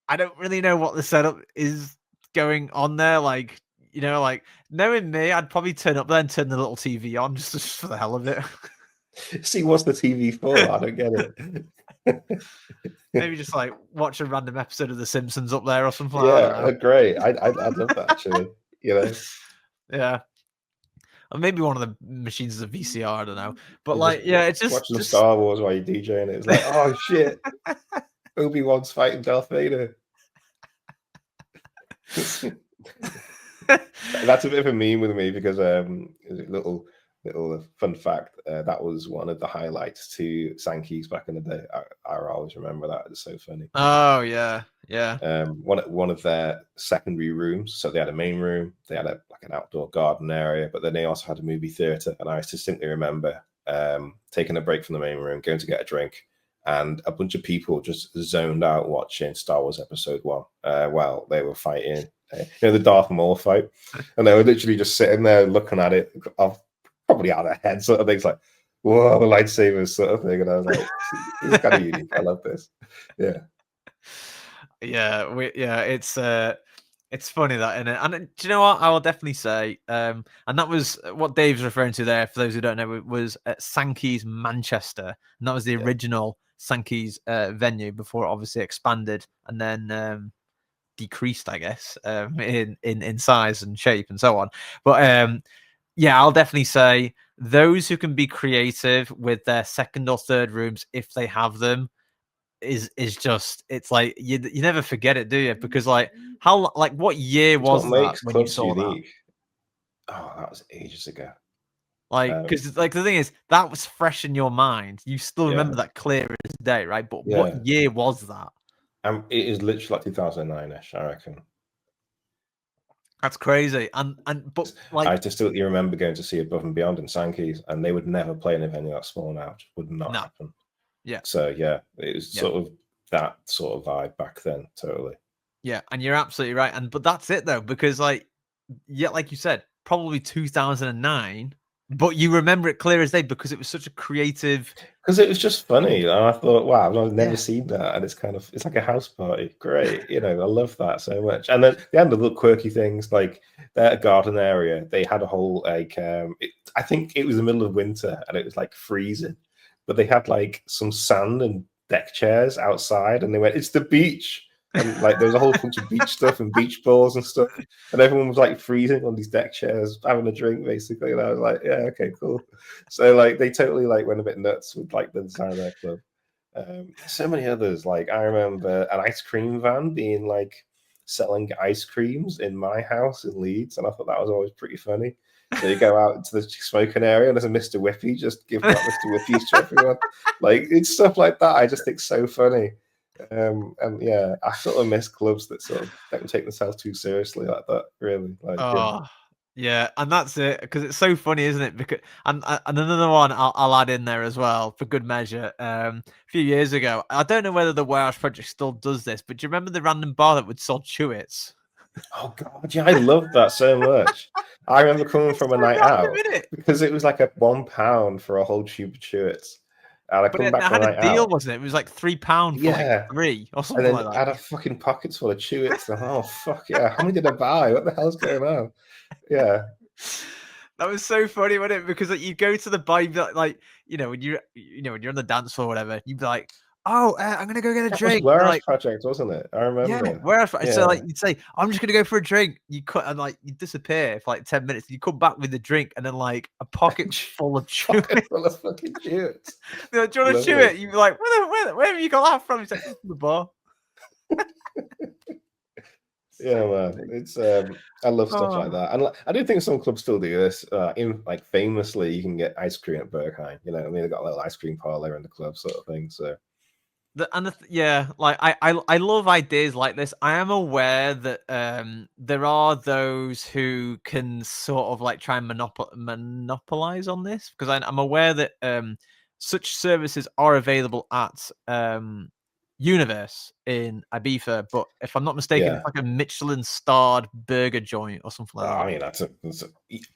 I don't really know what the setup is going on there. Like, like knowing me, I'd probably turn up there and turn the little TV on just for the hell of it. See, what's the TV for? I don't get it. Maybe just like watch a random episode of The Simpsons up there or something. I don't Yeah, know. great. I'd love that, actually. You know, Yeah. Or maybe one of the machines is a VCR. I don't know. But you're like, just yeah, it's just watching Star Wars while you're DJing it. It's like, oh shit, Obi-Wan's fighting Darth Vader. That's a bit of a meme with me, because little fun fact, that was one of the highlights to Sankey's back in the day. I always remember that. It's so funny. Oh yeah. One of their secondary rooms. So they had a main room, they had like an outdoor garden area, but then they also had a movie theater. And I distinctly remember taking a break from the main room, going to get a drink, and a bunch of people just zoned out watching Star Wars Episode 1 while they were fighting the Darth Maul fight, and they were literally just sitting there looking at it, off, probably out of their head, sort of things like, "Whoa, the lightsabers," sort of thing. And I was like, "It's kind of unique. I love this." Yeah, Yeah, it's funny that in it, and do you know what? I will definitely say, and that was what Dave's referring to there. For those who don't know, it was at Sankey's Manchester, and that was the yeah, original Sankey's venue before it obviously expanded and then decreased, I guess, in size and shape and so on. But yeah, I'll definitely say those who can be creative with their second or third rooms, if they have them, is just, it's like you never forget it, do you? Because like what year it's what was that makes when you clubs saw that? unique. Oh, that was ages ago. Like, Um, because like the thing is that was fresh in your mind. You still yeah, remember that clear as day, right? But what yeah. year was that? It is literally like 2009ish, I reckon. That's crazy. And but I like distinctly remember going to see Above and Beyond in Sankey's, and they would never play in a venue that small now. It just would not no, happen. yeah, So yeah, it was yeah. sort of that sort of vibe back then. Totally. Yeah, and you're absolutely right. And but that's it though, because like, yeah, like you said, probably 2009, but you remember it clear as day because it was such a creative. Because it was just funny, and I thought, wow, I've never Yeah, seen that, and it's like a house party. Great, I love that so much. And then they had the little quirky things like their garden area. They had a whole I think it was the middle of winter, and it was like freezing, but they had like some sand and deck chairs outside, and they went, "It's the beach." And like there was a whole bunch of beach stuff and beach balls and stuff, and everyone was like freezing on these deck chairs, having a drink basically. And I was like, "Yeah, okay, cool." So like they totally like went a bit nuts with like the design of their club. So many others. Like I remember an ice cream van being like selling ice creams in my house in Leeds, and I thought that was always pretty funny. So you go out into the smoking area, and there's a Mr. Whippy just giving out Mr. Whippies to everyone. Like it's stuff like that. I just think so funny. And yeah, I sort of miss clubs that sort of don't take themselves too seriously like that. Really, like yeah. oh, yeah, and that's it because it's so funny, isn't it? Because and another one I'll add in there as well for good measure. A few years ago, I don't know whether the Warehouse Project still does this, but do you remember the random bar that would sell Chewits? Oh god, yeah, I loved that so much. I remember coming It's from a so night random, out isn't it? because it was like a £1 for a whole tube of Chewits. And I But come it back from had a a night deal, out. wasn't it? It was like £3 for like Yeah. three or And something then like I that. had a fucking pockets full of Chewits. And oh fuck yeah. How many did I buy? What the hell's going on? Yeah. That was so funny, wasn't it? Because like, you go to the bar, you'd be like, when you're on the dance floor or whatever, you'd be like, "Oh, I'm gonna go get a That was drink." They're Warehouse like, Project, wasn't it? I "Yeah, remember. where else?" So Yeah. like, you'd say, "I'm just gonna go for a drink." You cut and like you disappear for like 10 minutes. You come back with the drink and then like a pocket full of chewing. Pocket full of fucking Chewits. They're like, "Do you want to chew Lovely. it?" You'd be like, "Where have you got that from?" He's like, "From the bar." Yeah, So man. funny. It's I love stuff like Oh. that. And like, I do think some clubs still do this. In like famously you can get ice cream at Berghain. I mean they've got a little ice cream parlor in the club sort of thing. So Yeah, like I love ideas like this. I am aware that there are those who can sort of like try and monopolize on this because I'm aware that such services are available at Universe in Ibiza, but if I'm not mistaken, it's yeah. like a Michelin starred burger joint or something like I that. mean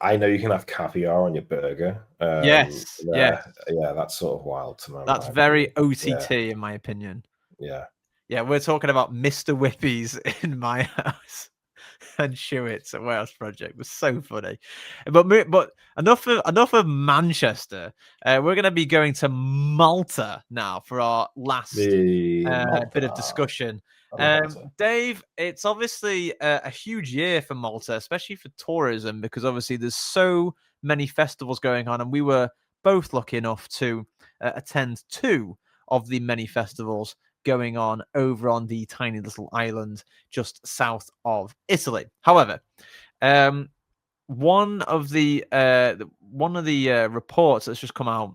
I know you can have caviar on your burger. Yes, yes, Yeah, that's sort of wild to that's my very opinion. Yeah, OTT in my opinion. yeah. Yeah, we're talking about Mr. Whippies in my house. And Schuett's at Wales Project was so funny. But enough of Manchester. We're going to be going to Malta now for our last The bit of Malta. discussion. I love Malta. Dave, it's obviously a huge year for Malta, especially for tourism, because obviously there's so many festivals going on, and we were both lucky enough to attend two of the many festivals going on over on the tiny little island just south of Italy. However, um, one of the reports that's just come out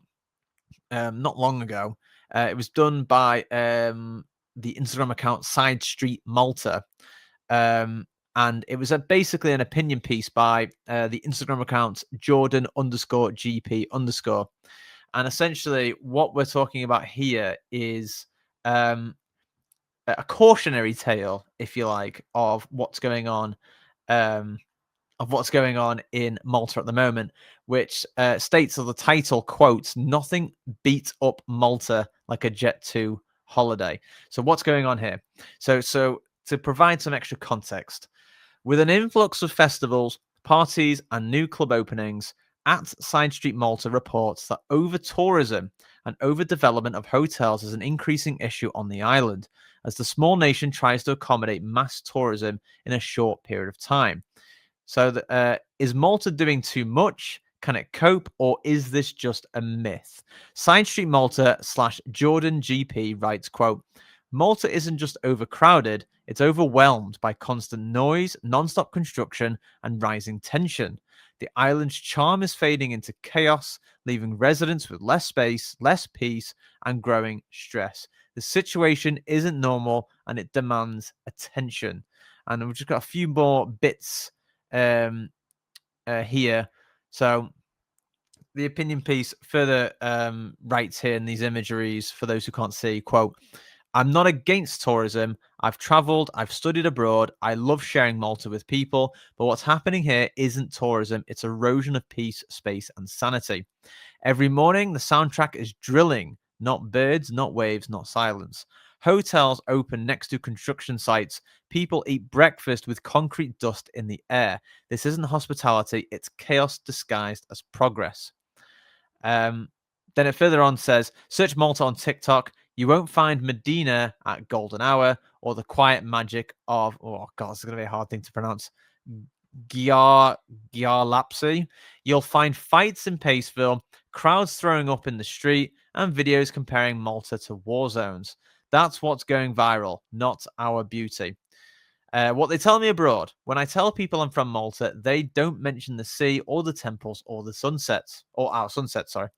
not long ago, it was done by the Instagram account Side Street Malta. And it was basically an opinion piece by the Instagram account Jordan_GP_. And essentially, what we're talking about here is a cautionary tale, if you like, of what's going on. In Malta at the moment, which states, or the title quotes, "Nothing beats up Malta like a Jet 2 holiday." So what's going on here? So to provide some extra context, with an influx of festivals, parties, and new club openings, at Side Street Malta reports that over tourism and overdevelopment of hotels is an increasing issue on the island, as the small nation tries to accommodate mass tourism in a short period of time. So, is Malta doing too much? Can it cope, or is this just a myth? Side Street Malta / Jordan GP writes, quote, "Malta isn't just overcrowded, it's overwhelmed by constant noise, non-stop construction, and rising tension. The island's charm is fading into chaos, leaving residents with less space, less peace, and growing stress. The situation isn't normal, and it demands attention." And we've just got a few more bits here. So the opinion piece further writes here in these imageries, for those who can't see, quote, "I'm not against tourism. I've traveled, I've studied abroad. I love sharing Malta with people. But what's happening here isn't tourism, it's erosion of peace, space, and sanity. Every morning, the soundtrack is drilling, not birds, not waves, not silence. Hotels open next to construction sites. People eat breakfast with concrete dust in the air. This isn't hospitality, it's chaos disguised as progress." Um, then it further on says, "Search Malta on TikTok. You won't find Medina at golden hour or the quiet magic of," oh God, it's going to be a hard thing to pronounce, Gyar Gyarlapsi. "You'll find fights in Paceville, crowds throwing up in the street, and videos comparing Malta to war zones. That's what's going viral, not our beauty." What they tell me abroad, when I tell people I'm from Malta, they don't mention the sea or the temples or the sunsets, or our sunset, sorry.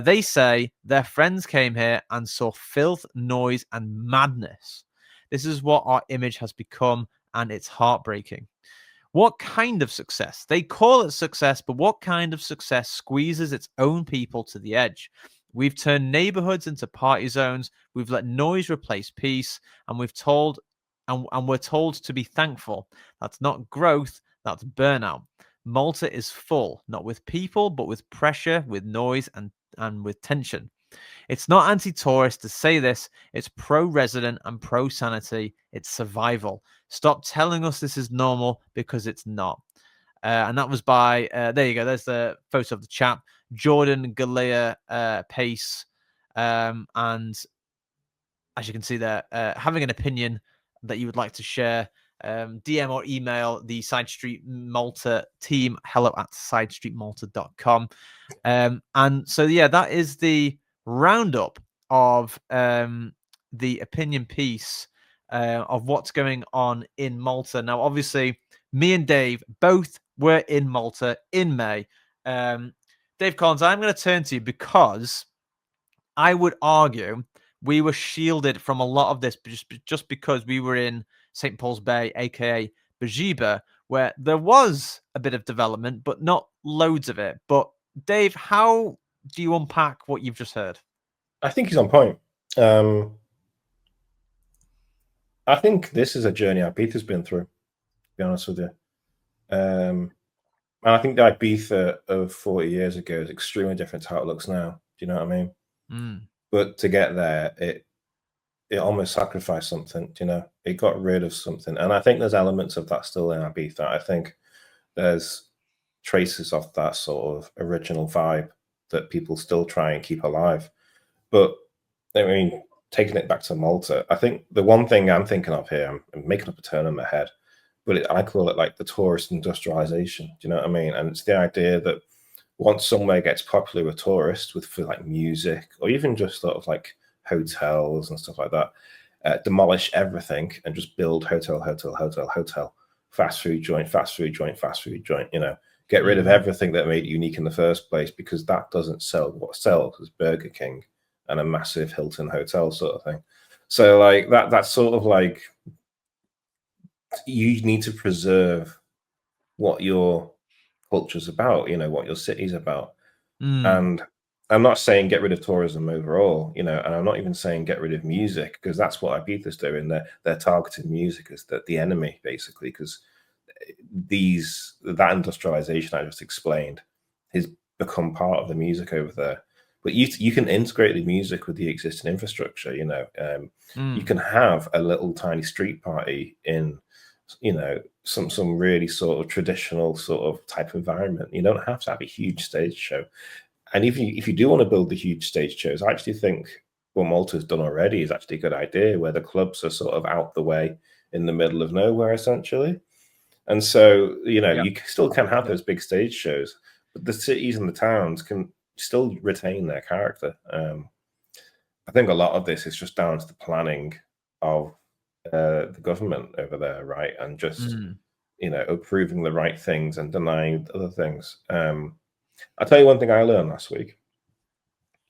They say their friends came here and saw filth, noise, and madness. This is what our image has become, and it's heartbreaking. What kind of success? They call it success, but what kind of success squeezes its own people to the edge? We've turned neighborhoods into party zones. We've let noise replace peace, and we're told to be thankful. That's not growth, that's burnout. Malta is full, not with people, but with pressure, with noise, and with tension. It's not anti-tourist to say this. It's pro-resident and pro-sanity. It's survival. Stop telling us this is normal, because it's not. And that was by, there you go. There's the photo of the chap, Jordan Galea Pace. And as you can see there, having an opinion that you would like to share, DM or email the Side Street Malta team, hello@sidestreetmalta.com. And so, yeah, that is the roundup of the opinion piece of what's going on in Malta. Now, obviously, me and Dave both were in Malta in May. Dave Collins, I'm going to turn to you, because I would argue we were shielded from a lot of this just because we were in St. Paul's Bay, aka Bejiba, where there was a bit of development, but not loads of it. But Dave, how do you unpack what you've just heard? I think he's on point. I think this is a journey Ibiza's been through, to be honest with you. And I think the Ibiza of 40 years ago is extremely different to how it looks now. Do you know what I mean? Mm. But to get there, it almost sacrificed something, you know, it got rid of something. And I think there's elements of that still in Ibiza. I think there's traces of that sort of original vibe that people still try and keep alive. But I mean, taking it back to Malta, I think the one thing I'm thinking of here, I'm making up a term in my head, but I call it like the tourist industrialization. Do you know what I mean? And it's the idea that once somewhere gets popular with tourists, with for like music or even just sort of like hotels and stuff like that, demolish everything and just build hotel, hotel, hotel, hotel, fast food joint, fast food joint, fast food joint. You know, get rid of everything that made it unique in the first place, because that doesn't sell. What sells is Burger King and a massive Hilton hotel sort of thing. So like that's sort of like, you need to preserve what your culture's about, you know, what your city's about. Mm. And I'm not saying get rid of tourism overall, and I'm not even saying get rid of music, because that's what Ibiza's doing. They're targeting music as the enemy, basically, because that industrialization I just explained has become part of the music over there. But you can integrate the music with the existing infrastructure. You can have a little tiny street party in, some really sort of traditional sort of type environment. You don't have to have a huge stage show. And if you do want to build the huge stage shows, I actually think what Malta's done already is actually a good idea, where the clubs are sort of out the way in the middle of nowhere, essentially. And so, Yeah. you still can have those big stage shows, but the cities and the towns can still retain their character. I think a lot of this is just down to the planning of the government over there, right? And just, Mm. approving the right things and denying other things. I'll tell you one thing I learned last week.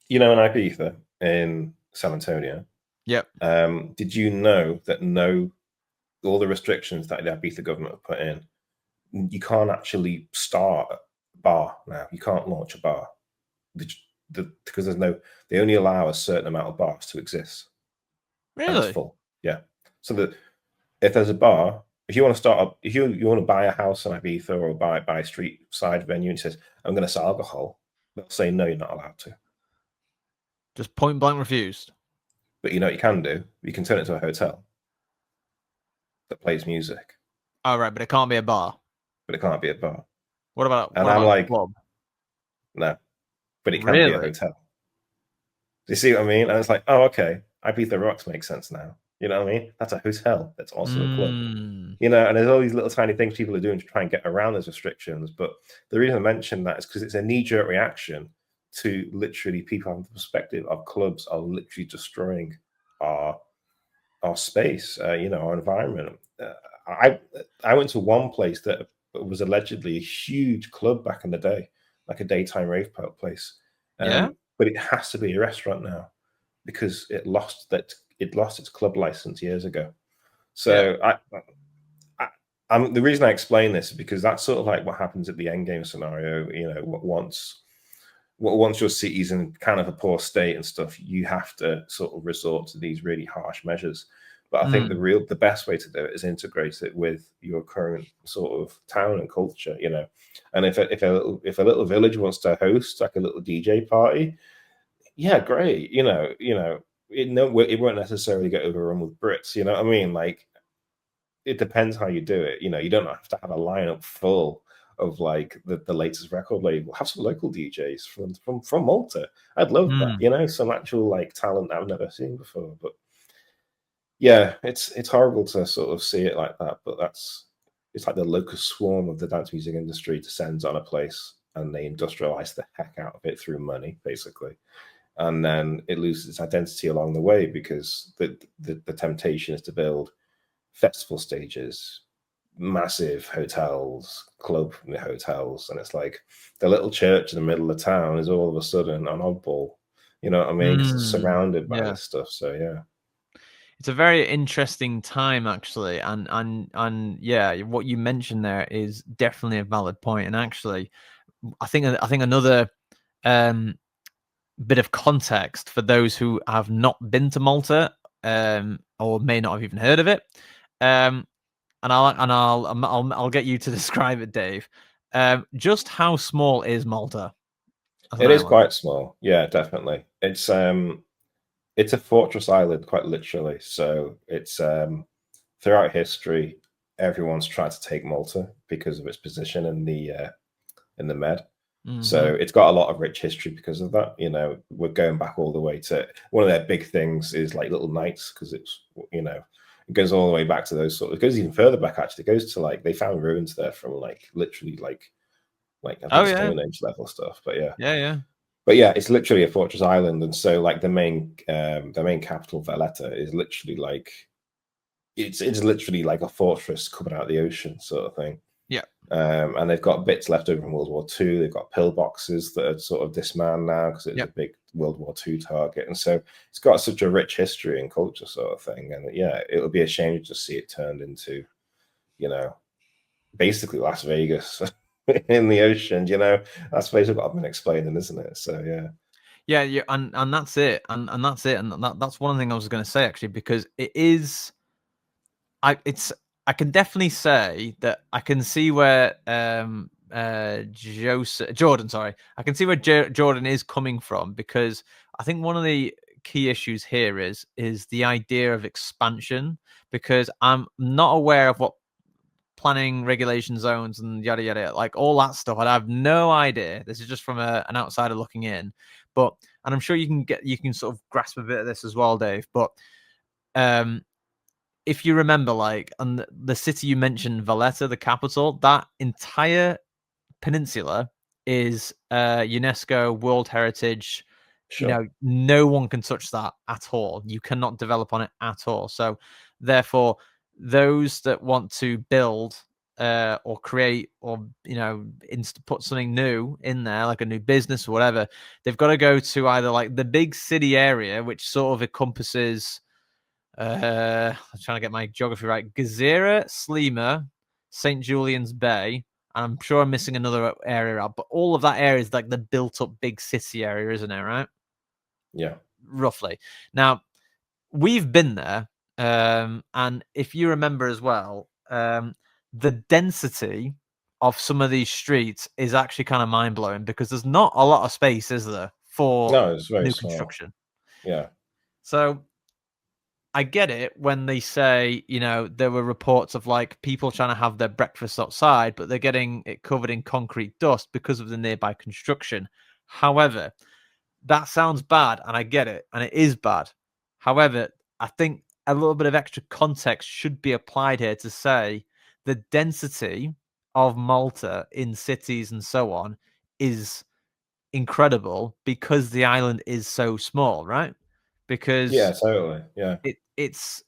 In Ibiza, in San Antonio, Yep. did you know that all the restrictions that the Ibiza government have put in, you can't actually start a bar now. You can't launch a bar because they only allow a certain amount of bars to exist, and it's Really? full. Yeah. So that if there's a bar, if you want to start up, if you want to buy a house in Ibiza or buy a street side venue and it says, I'm going to sell alcohol, they'll say, no, you're not allowed to. Just point blank refused. But you know what you can do? You can turn it into a hotel that plays music, All right, but it can't be a bar. but it can't be a bar. What about And I'm a like, club? no, but it can be a Really? hotel. Do you see what I mean? And it's like, oh, okay, Ibiza Rocks makes sense now. You know what I mean? That's a hotel. That's also a club. Mm. And there's all these little tiny things people are doing to try and get around those restrictions. But the reason I mention that is because it's a knee-jerk reaction to literally people having the perspective of clubs are literally destroying our space, our environment. I went to one place that was allegedly a huge club back in the day, like a daytime rave place. Yeah. But it has to be a restaurant now because it lost its club license years ago. Yeah. So the reason I explain this is because that's sort of like what happens at the end game scenario. Once your city's in kind of a poor state and stuff, you have to sort of resort to these really harsh measures. But I think the best way to do it is integrate it with your current sort of town and culture, And if a little village wants to host like a little DJ party, yeah, great, it won't necessarily get overrun with Brits, you know what I mean? Like, it depends how you do it. You don't have to have a lineup full of like the latest record label. Have some local DJs from Malta. I'd love that. Some actual like talent I've never seen before. But yeah, it's horrible to sort of see it like that. But it's like the locust swarm of the dance music industry descends on a place and they industrialize the heck out of it through money, basically. And then it loses its identity along the way because the temptation is to build festival stages, massive hotels, club hotels, and it's like the little church in the middle of town is all of a sudden an oddball. You know what I mean? Because it's surrounded by Yeah. this stuff. So yeah, It's a very interesting time actually, and yeah, what you mentioned there is definitely a valid point. And actually, I think another bit of context for those who have not been to Malta or may not have even heard of it. And I'll get you to describe it, Dave. Just how small is Malta as an it is island? quite small. Yeah, definitely. It's a fortress island, quite literally. So it's throughout history, everyone's tried to take Malta because of its position in the Med. So it's got a lot of rich history because of that. We're going back all the way to one of their big things is like little knights because it's it goes all the way back to those it goes even further back actually. It goes to like they found ruins there from like literally like I Oh think yeah, Stone Age level stuff. But yeah. yeah. But yeah, it's literally a fortress island, and so like the main capital Valletta is literally like it's literally like a fortress coming out of the ocean sort of thing. Yeah. And they've got bits left over from World War II. They've got pillboxes that are sort of dismanned now because it was a big World War II target. And so it's got such a rich history and culture sort of thing. And yeah, it would be a shame to just see it turned into, basically Las Vegas in the ocean. That's basically what I've been explaining, isn't it? So yeah. Yeah, yeah, and that's it, and that's it, and that's one thing I was going to say actually, because it is, I can definitely say that I can see where Jordan, sorry, I can see where Jordan is coming from, because I think one of the key issues here is the idea of expansion, because I'm not aware of what planning regulation zones and yada yada, like all that stuff. I have no idea. This is just from an outsider looking in, but and I'm sure you can sort of grasp a bit of this as well, Dave. But um, if you remember, like, on the city you mentioned, Valletta, the capital, that entire peninsula is UNESCO World Heritage. Sure. No one can touch that at all. You cannot develop on it at all. So, therefore, those that want to build or create or put something new in there, like a new business or whatever, they've got to go to either like the big city area, which sort of encompasses. I'm trying to get my geography right. Gezira, Slima, St. Julian's Bay, and I'm sure I'm missing another area out, but all of that area is like the built-up big city area, isn't it? Right? Yeah. Roughly. Now we've been there, and if you remember as well, the density of some of these streets is actually kind of mind blowing, because there's not a lot of space, is there, for No, it's very new small. construction? Yeah. So I get it when they say, there were reports of like people trying to have their breakfast outside, but they're getting it covered in concrete dust because of the nearby construction. However, that sounds bad, and I get it, and it is bad. However, I think a little bit of extra context should be applied here to say the density of Malta in cities and so on is incredible because the island is so small, right? Yeah, Because totally. Yeah. it's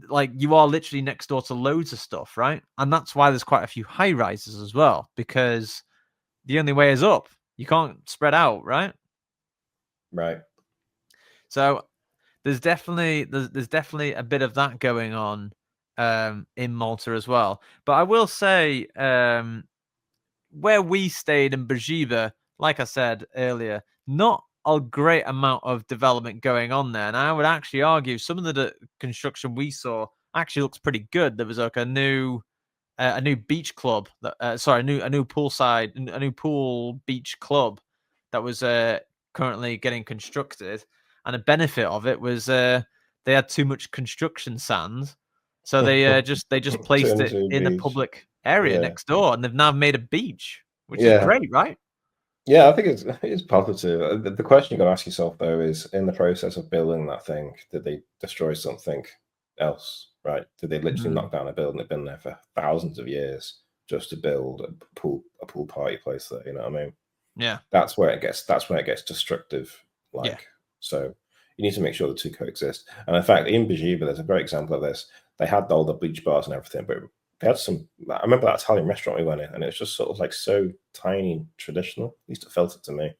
like you are literally next door to loads of stuff, right? And that's why there's quite a few high rises as well, because the only way is up. You can't spread out, right? Right. So there's definitely a bit of that going on in Malta as well. But I will say, where we stayed in Bejiva, like I said earlier, not a great amount of development going on there. And I would actually argue some of the construction we saw actually looks pretty good. There was like a new beach club that sorry, a new poolside, a new pool beach club that was currently getting constructed, and a benefit of it was they had too much construction sand, so they just placed Turn it into a in a beach. public area Yeah. next door, and they've now made a beach, which is Yeah. great, right? Yeah, I think it's positive. The question you got to ask yourself though is, in the process of building that thing, did they destroy something else? Right? Did they literally Mm, knock down a building that's been there for thousands of years just to build a pool party place there? You know what I mean? yeah, That's when it gets destructive. yeah. Like, so you need to make sure the two coexist. And in fact, in Bajiva, there's a great example of this. They had all the beach bars and everything, but they had some. I remember that Italian restaurant we went in, and it was just sort of like so tiny, and traditional. At least it felt it to me.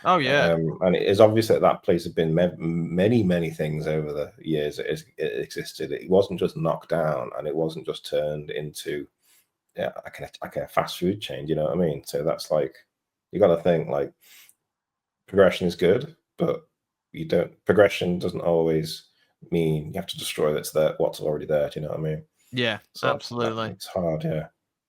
Oh yeah, And it is obvious that that place had been many, many things over the years. It existed. It wasn't just knocked down, and it wasn't just turned into like a fast food chain. You know what I mean? So that's like, you got to think like, progression is good, but you don't. Progression doesn't always mean you have to destroy what's already there. Do you know what I mean? yeah, So absolutely. it's hard. Yeah.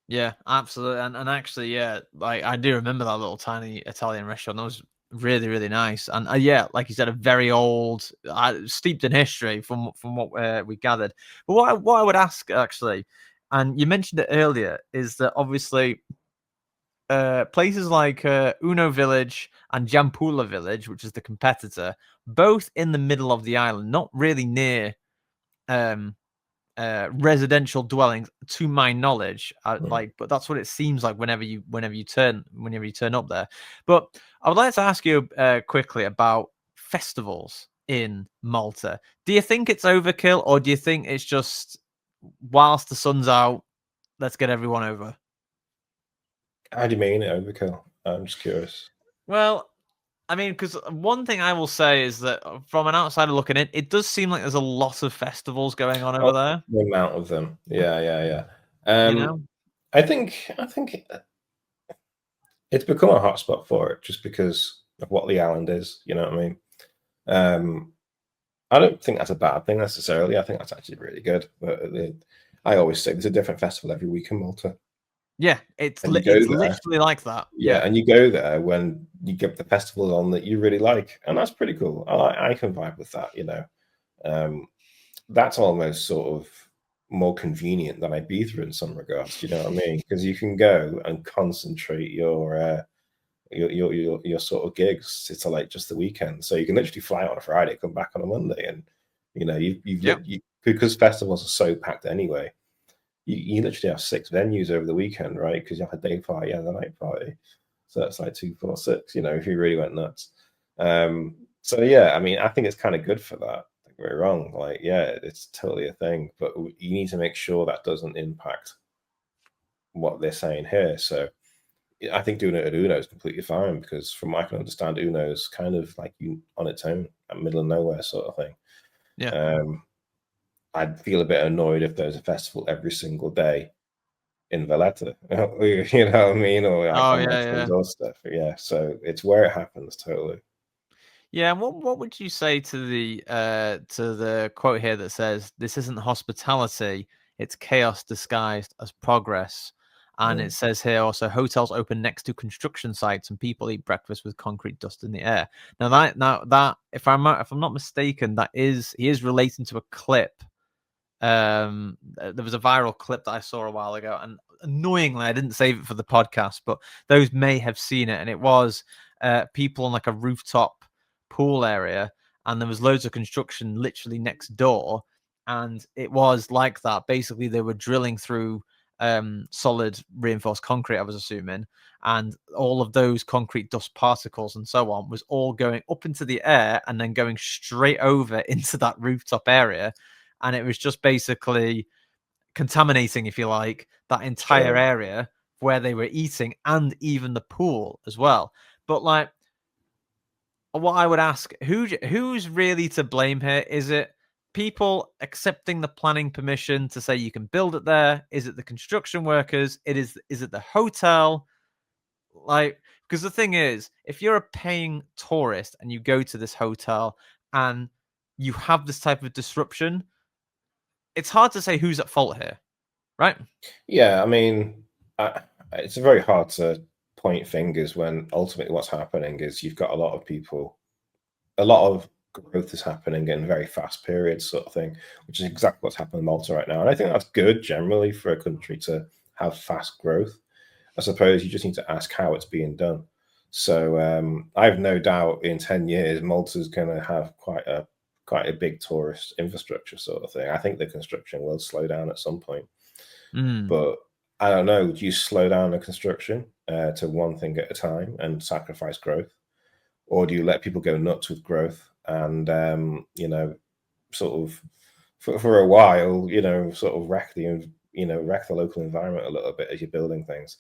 Yeah, absolutely. And actually, yeah, like I do remember that little tiny Italian restaurant. That was really, really nice. And yeah, like you said, a very old, steeped in history from what we gathered. But what I would ask actually, and you mentioned it earlier, is that obviously places like Uno Village and Jampula Village, which is the competitor, both in the middle of the island, not really near um residential dwellings to my knowledge, Mm. like, but that's what it seems like whenever you turn up there. But I would like to ask you quickly about festivals in Malta. Do you think it's overkill, or do you think it's just whilst the sun's out, let's get everyone over? How do you mean overkill? I'm just curious. Well, I mean, because one thing I will say is that from an outsider looking in, it does seem like there's a lot of festivals going on Oh, over there. the amount of them. Yeah, yeah, yeah. You know? I think it's become a hotspot for it just because. of what the island is. You know what I mean? I don't think that's a bad thing necessarily. I think that's actually really good. But I always say there's a different festival every week in Malta, Yeah, it's and you go it's there. literally like that. Yeah, Yeah. and you go there when you get the festivals on that you really like, and that's pretty cool. I can vibe with that. Um, that's almost sort of more convenient than Ibiza in some regards. Do you know what I mean? Because you can go and concentrate your sort of gigs to like just the weekend. So you can literally fly out on a Friday, come back on a Monday, and Yeah. because festivals are so packed anyway. You literally have 6 venues over the weekend, right? Because you have a day party and a night party. So that's like 2, 4, 6. If you really went nuts. So yeah, I mean, I think it's kind of good for that. Don't get me wrong. Like, yeah, it's totally a thing, but you need to make sure that doesn't impact what they're saying here. So I think doing it at Uno is completely fine because, from what I can understand, Uno is kind of like you on its own, a middle of nowhere sort of thing. Yeah. I'd feel a bit annoyed if there's a festival every single day in Valletta, you know what I mean, or like Oh on my yeah, front yeah. doorstep. Yeah, so it's where it happens totally. Yeah, and what would you say to the quote here that says this isn't hospitality, it's chaos disguised as progress. And it Mm. says here also hotels open next to construction sites and people eat breakfast with concrete dust in the air. Now that if I'm not mistaken, he is relating to a clip. There was a viral clip that I saw a while ago, and annoyingly I didn't save it for the podcast, but those may have seen it, and it was people on like a rooftop pool area, and there was loads of construction literally next door, and it was like that. Basically, they were drilling through solid reinforced concrete, I was assuming, and all of those concrete dust particles and so on was all going up into the air and then going straight over into that rooftop area, and it was just basically contaminating, if you like, that entire Sure. area where they were eating and even the pool as well. But like, what I would ask, who's really to blame here? Is it people accepting the planning permission to say you can build it there? Is it the construction workers? Is it the hotel? Like, because the thing is, if you're a paying tourist and you go to this hotel and you have this type of disruption, it's hard to say who's at fault here, right? Yeah, I mean, it's very hard to point fingers when ultimately what's happening is you've got a lot of people, a lot of growth is happening in very fast periods, sort of thing, which is exactly what's happening in Malta right now. And I think that's good generally for a country to have fast growth. I suppose you just need to ask how it's being done. So I have no doubt in 10 years Malta's going to have quite a big tourist infrastructure sort of thing. I think the construction will slow down at some point, Mm. but I don't know. Do you slow down the construction to one thing at a time and sacrifice growth, or do you let people go nuts with growth and sort of for a while, sort of wreck the local environment a little bit as you're building things?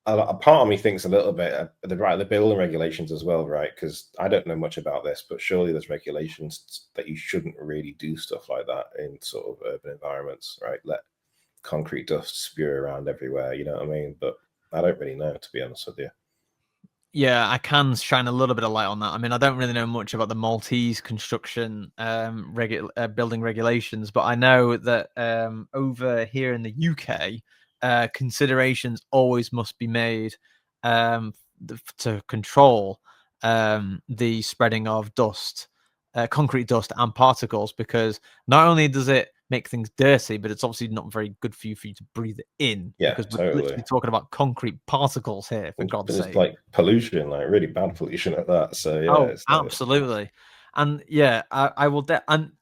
A part of me thinks a little bit the building regulations as well, right? Because I don't know much about this, but surely there's regulations that you shouldn't really do stuff like that in sort of urban environments, right? Let concrete dust spew around everywhere, you know what I mean? But I don't really know, to be honest with you. Yeah, I can shine a little bit of light on that. I mean, I don't really know much about the Maltese construction building regulations, but I know that over here in the UK, considerations always must be made to control the spreading of dust, concrete dust and particles, because not only does it make things dirty, but it's obviously not very good for you to breathe it in, Yeah, because we're totally. literally talking about concrete particles here, for God's But it's sake. like pollution, like really bad pollution at that. So yeah, Oh, it's like absolutely. And yeah, I will. And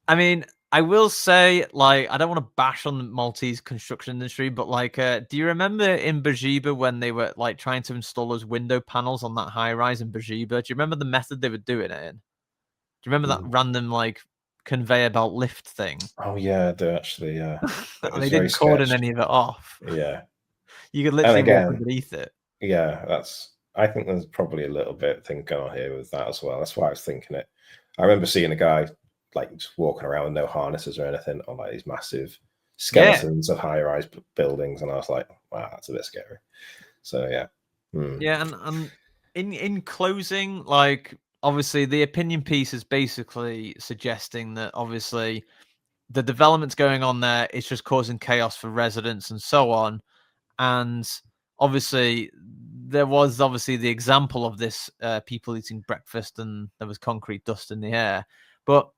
I mean, I will say, like, I don't want to bash on the Maltese construction industry, but like, do you remember in Bejiba when they were like trying to install those window panels on that high rise in Bejiba? Do you remember the method they were doing it in? Do you remember that mm. random like conveyor belt lift thing? Oh yeah, they actually, yeah. It And was they very didn't cordon sketched. any of it off. Yeah. You could And literally walk again, underneath it. yeah, I think there's probably a little bit thing going on here with that as well. That's why I was thinking it. I remember seeing a guy like just walking around with no harnesses or anything on like these massive Yeah, skeletons of high-rise buildings, and I was like, wow, that's a bit scary. So yeah. Hmm. yeah, and In closing, like obviously the opinion piece is basically suggesting that obviously the developments going on there is just causing chaos for residents and so on. And obviously there was obviously the example of this people eating breakfast and there was concrete dust in the air. But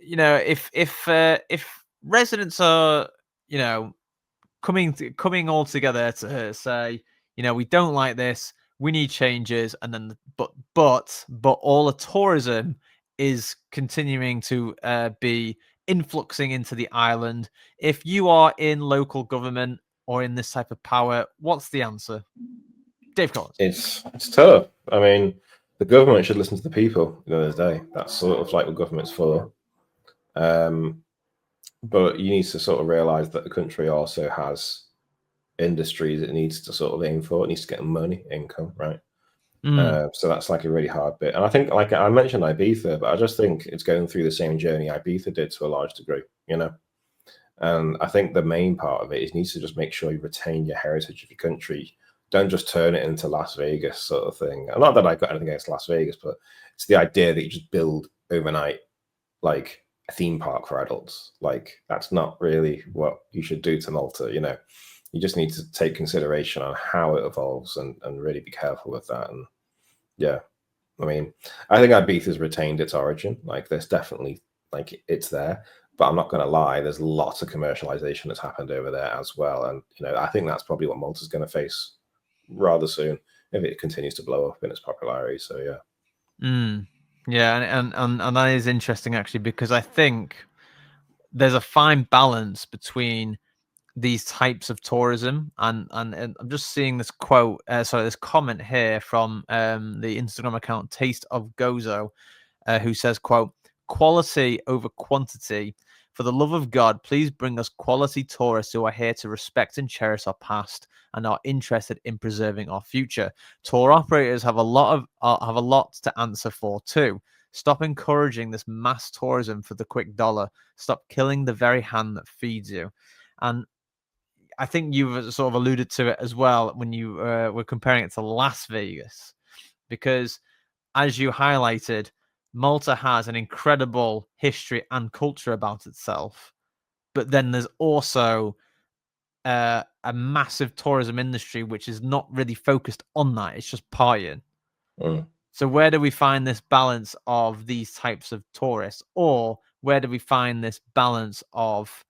you know, if residents are, you know, coming all together to say, you know, we don't like this, we need changes, and then but all the tourism is continuing to be influxing into the island. If you are in local government or in this type of power, what's the answer? Dave Collins. It's tough. I mean, the government should listen to the people at the end of the day. That's sort of like what government's for. But you need to sort of realize that the country also has industries it needs to sort of aim for. It needs to get money, income, right? So that's like a really hard bit. And I think, like I mentioned Ibiza, but I just think it's going through the same journey Ibiza did to a large degree, you know? And I think the main part of it is needs to just make sure you retain your heritage of your country. Don't just turn it into Las Vegas sort of thing. And not that I've got anything against Las Vegas, but it's the idea that you just build overnight like a theme park for adults. Like that's not really what you should do to Malta, you know. You just need to take consideration on how it evolves and really be careful with that. And yeah, I mean, I think Ibiza's retained its origin. Like there's definitely like it's there. But I'm not going to lie, there's lots of commercialization that's happened over there as well. And, you know, I think that's probably what Malta's going to face rather soon if it continues to blow up in its popularity. So, yeah. Yeah, and that is interesting actually, because I think there's a fine balance between these types of tourism and I'm just seeing this quote this comment here from the Instagram account Taste of Gozo, who says, quote, quality over quantity. For the love of God, please bring us quality tourists who are here to respect and cherish our past and are interested in preserving our future. Tour operators have a lot to answer for too. Stop encouraging this mass tourism for the quick dollar. Stop killing the very hand that feeds you. And I think you've sort of alluded to it as well when you were comparing it to Las Vegas, because as you highlighted, Malta has an incredible history and culture about itself, but then there's also a massive tourism industry which is not really focused on that. It's just partying. So where do we find this balance of these types of tourists, or where do we find this balance of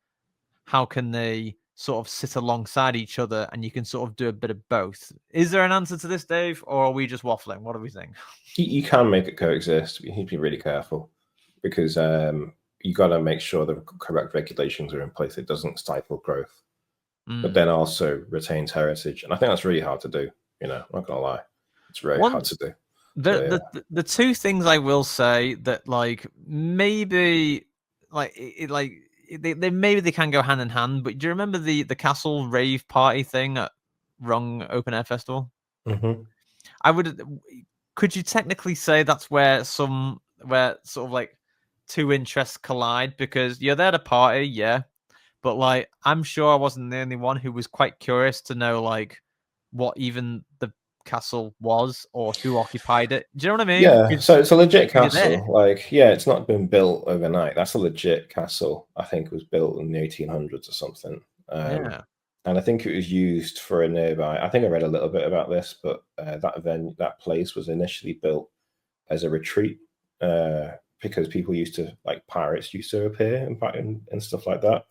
how can they sort of sit alongside each other and you can sort of do a bit of both? Is there an answer to this, Dave, or are we just waffling? What do we think? You can make it coexist. You need to be really careful because you got to make sure the correct regulations are in place. It doesn't stifle growth, but then also retains heritage. And I think that's really hard to do. You know, I'm not going to lie. It's very hard to do. The two things I will say that like maybe like they maybe they can go hand in hand, but do you remember the castle rave party thing at Rung Open Air Festival? Could you technically say that's where sort of like two interests collide, because you're there to party, yeah, but like I'm sure I wasn't the only one who was quite curious to know like what even the castle was or who occupied it. Do you know what I mean? Yeah, so it's a legit There. castle. Like, yeah, it's not been built overnight. That's a legit castle. I think it was built in the 1800s or something. Yeah. And I think it was used for a nearby. I think I read a little bit about this, but that place was initially built as a retreat because people used to, like pirates used to appear and stuff like that.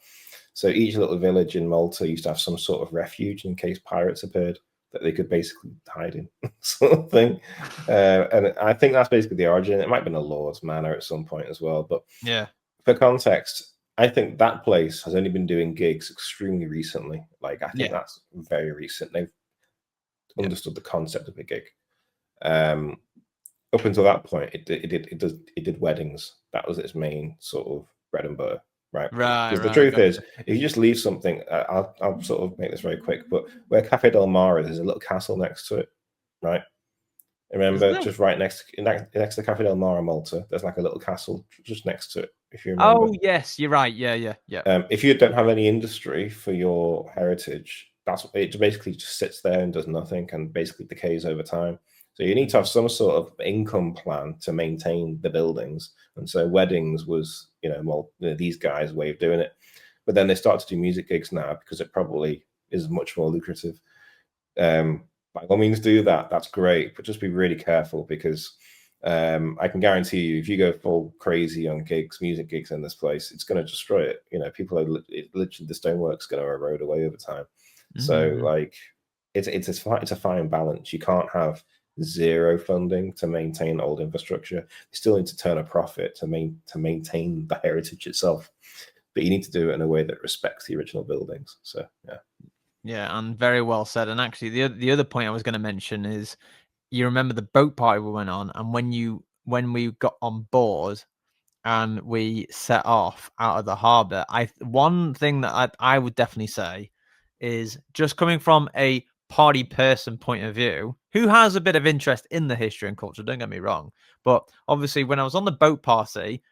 So each little village in Malta used to have some sort of refuge in case pirates appeared that they could basically hide in, sort of thing. And I think that's basically the origin. It might have been a Lord's Manor at some point as well. But yeah, for context, I think that place has only been doing gigs extremely recently. Like, I think that's very recent. They've understood the concept of a gig. Up until that point, it did weddings. That was its main sort of bread and butter, right? Because the truth is, if you just leave something, I'll sort of make this very quick. But where Cafe del Mar is, there's a little castle next to it, right? Remember, just right next to Cafe del Mar in Malta, there's like a little castle just next to it. If you remember. Oh yes, you're right. Yeah. If you don't have any industry for your heritage, it basically just sits there and does nothing and basically decays over time. So you need to have some sort of income plan to maintain the buildings. And so weddings was, well, these guys' way of doing it. But then they start to do music gigs now because it probably is much more lucrative. By all means, do that. That's great, but just be really careful because I can guarantee you, if you go full crazy on gigs, music gigs in this place, it's going to destroy it. People are literally, the stonework's going to erode away over time. So like, it's a fine balance. You can't have zero funding to maintain old infrastructure. You still need to turn a profit to maintain the heritage itself, but you need to do it in a way that respects the original buildings. So yeah, and very well said. And actually, the other point I was going to mention is, you remember the boat party we went on, and when we got on board and we set off out of the harbor, one thing that I would definitely say is, just coming from a party person point of view, who has a bit of interest in the history and culture, don't get me wrong, but obviously when I was on the boat party,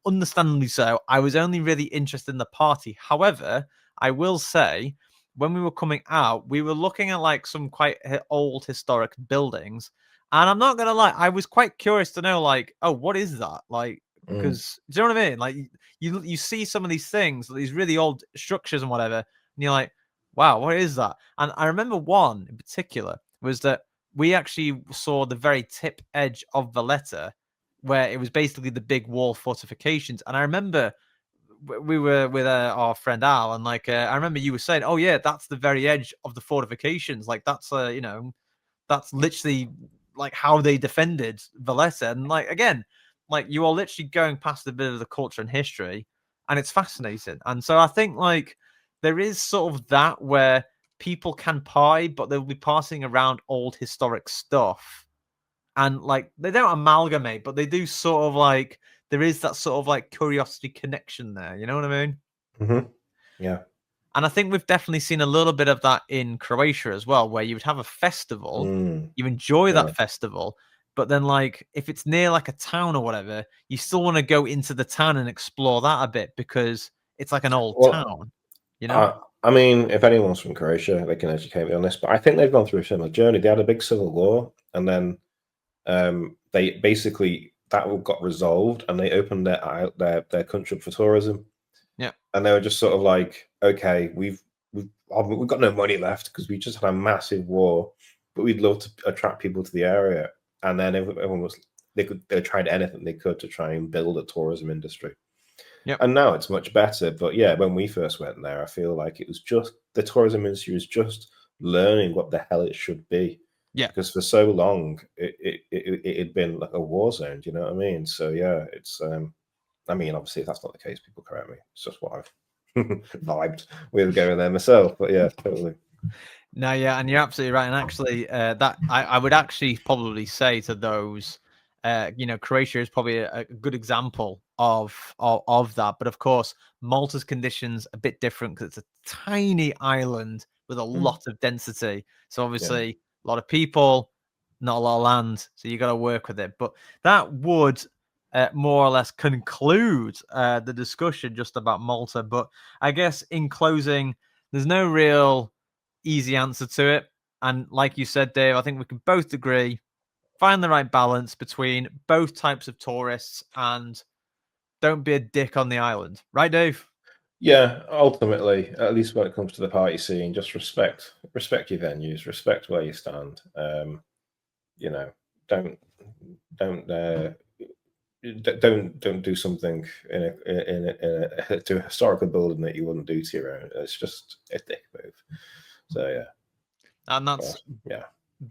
understandably so, I was only really interested in the party. However, I will say, when we were coming out, we were looking at like some quite old historic buildings, and I'm not gonna lie, I was quite curious to know, like, oh, what is that? Like, because do you know what I mean? Like, you see some of these things, these really old structures and whatever, and you're like, wow, what is that? And I remember one in particular was that we actually saw the very tip edge of Valletta, where it was basically the big wall fortifications. And I remember we were with our friend Al, and like I remember you were saying, "Oh yeah, that's the very edge of the fortifications. Like that's that's literally like how they defended Valletta." And like again, like you are literally going past a bit of the culture and history, and it's fascinating. And so I think like there is sort of that where people can pie, but they'll be passing around old historic stuff, and like they don't amalgamate, but they do sort of like, there is that sort of like curiosity connection there. You know what I mean? Mm-hmm. Yeah. And I think we've definitely seen a little bit of that in Croatia as well, where you would have a festival, you enjoy Yeah. that festival, but then like if it's near like a town or whatever, you still want to go into the town and explore that a bit because it's like an old Well, town, you know? I mean, if anyone's from Croatia, they can educate me on this, but I think they've gone through a similar journey. They had a big civil war, and then they basically that all got resolved, and they opened their country up for tourism. Yeah. And they were just sort of like, okay, we've got no money left because we just had a massive war, but we'd love to attract people to the area. And then everyone was they tried anything they could to try and build a tourism industry. Yep. And now it's much better. But yeah, when we first went there, I feel like it was just the tourism industry was just learning what the hell it should be. Yeah. Because for so long it had been like a war zone. Do you know what I mean? So yeah, it's I mean, obviously, if that's not the case, people correct me. It's just what I've vibed with going there myself. But yeah, totally. No, yeah, and you're absolutely right. And actually, that I would actually probably say to those, Croatia is probably a good example of that. But of course, Malta's conditions a bit different because it's a tiny island with a lot of density. So obviously, a lot of people, not a lot of land. So you got to work with it. But that would more or less conclude the discussion just about Malta. But I guess in closing, there's no real easy answer to it. And like you said, Dave, I think we can both agree, find the right balance between both types of tourists and don't be a dick on the island. Right, Dave? Yeah, ultimately, at least when it comes to the party scene, just respect your venues, respect where you stand. You know, don't don't uh, don't do something to a historical building that you wouldn't do to your own. It's just a dick move. So yeah, And that's yeah.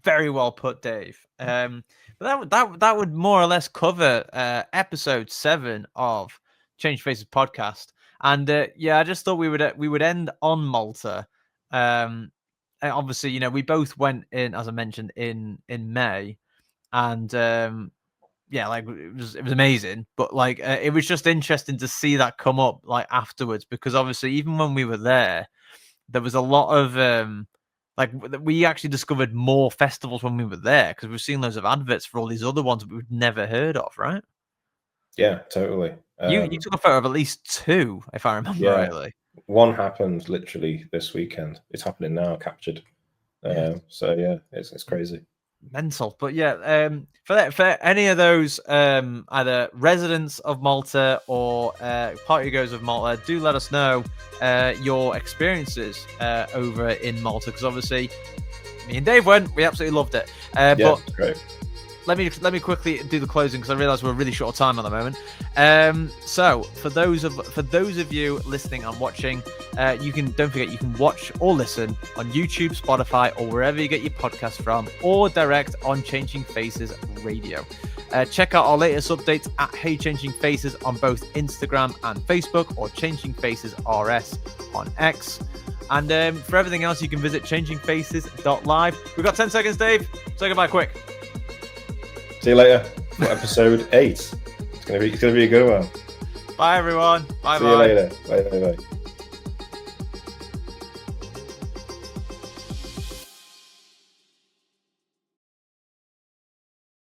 very well put, Dave. But that would more or less cover episode 7 of Change Faces podcast. And yeah, I just thought we would end on Malta. And obviously, we both went in, as I mentioned, in May, and yeah, like it was amazing. But like it was just interesting to see that come up like afterwards, because obviously even when we were there was a lot of like we actually discovered more festivals when we were there because we've seen loads of adverts for all these other ones that we've never heard of, right? Yeah, totally. You took a photo of at least 2, if I remember Yeah, rightly. one happened literally this weekend. It's happening now, captured. Yeah. So yeah, it's crazy. mental. But yeah, for any of those either residents of Malta or partygoers of Malta, do let us know your experiences over in Malta, because obviously me and Dave went, we absolutely loved it. Yeah, but great. let me quickly do the closing, because I realise we're really short of time at the moment. So for those of you listening and watching, don't forget you can watch or listen on YouTube, Spotify, or wherever you get your podcast from, or direct on Changing Faces Radio. Check out our latest updates at Hey Changing Faces on both Instagram and Facebook, or Changing Faces RS on X. And for everything else, you can visit changingfaces.live. We've got 10 seconds, Dave. Say goodbye quick. See you later for episode 8. It's gonna be a good one. Bye everyone. Bye. See you later. Bye.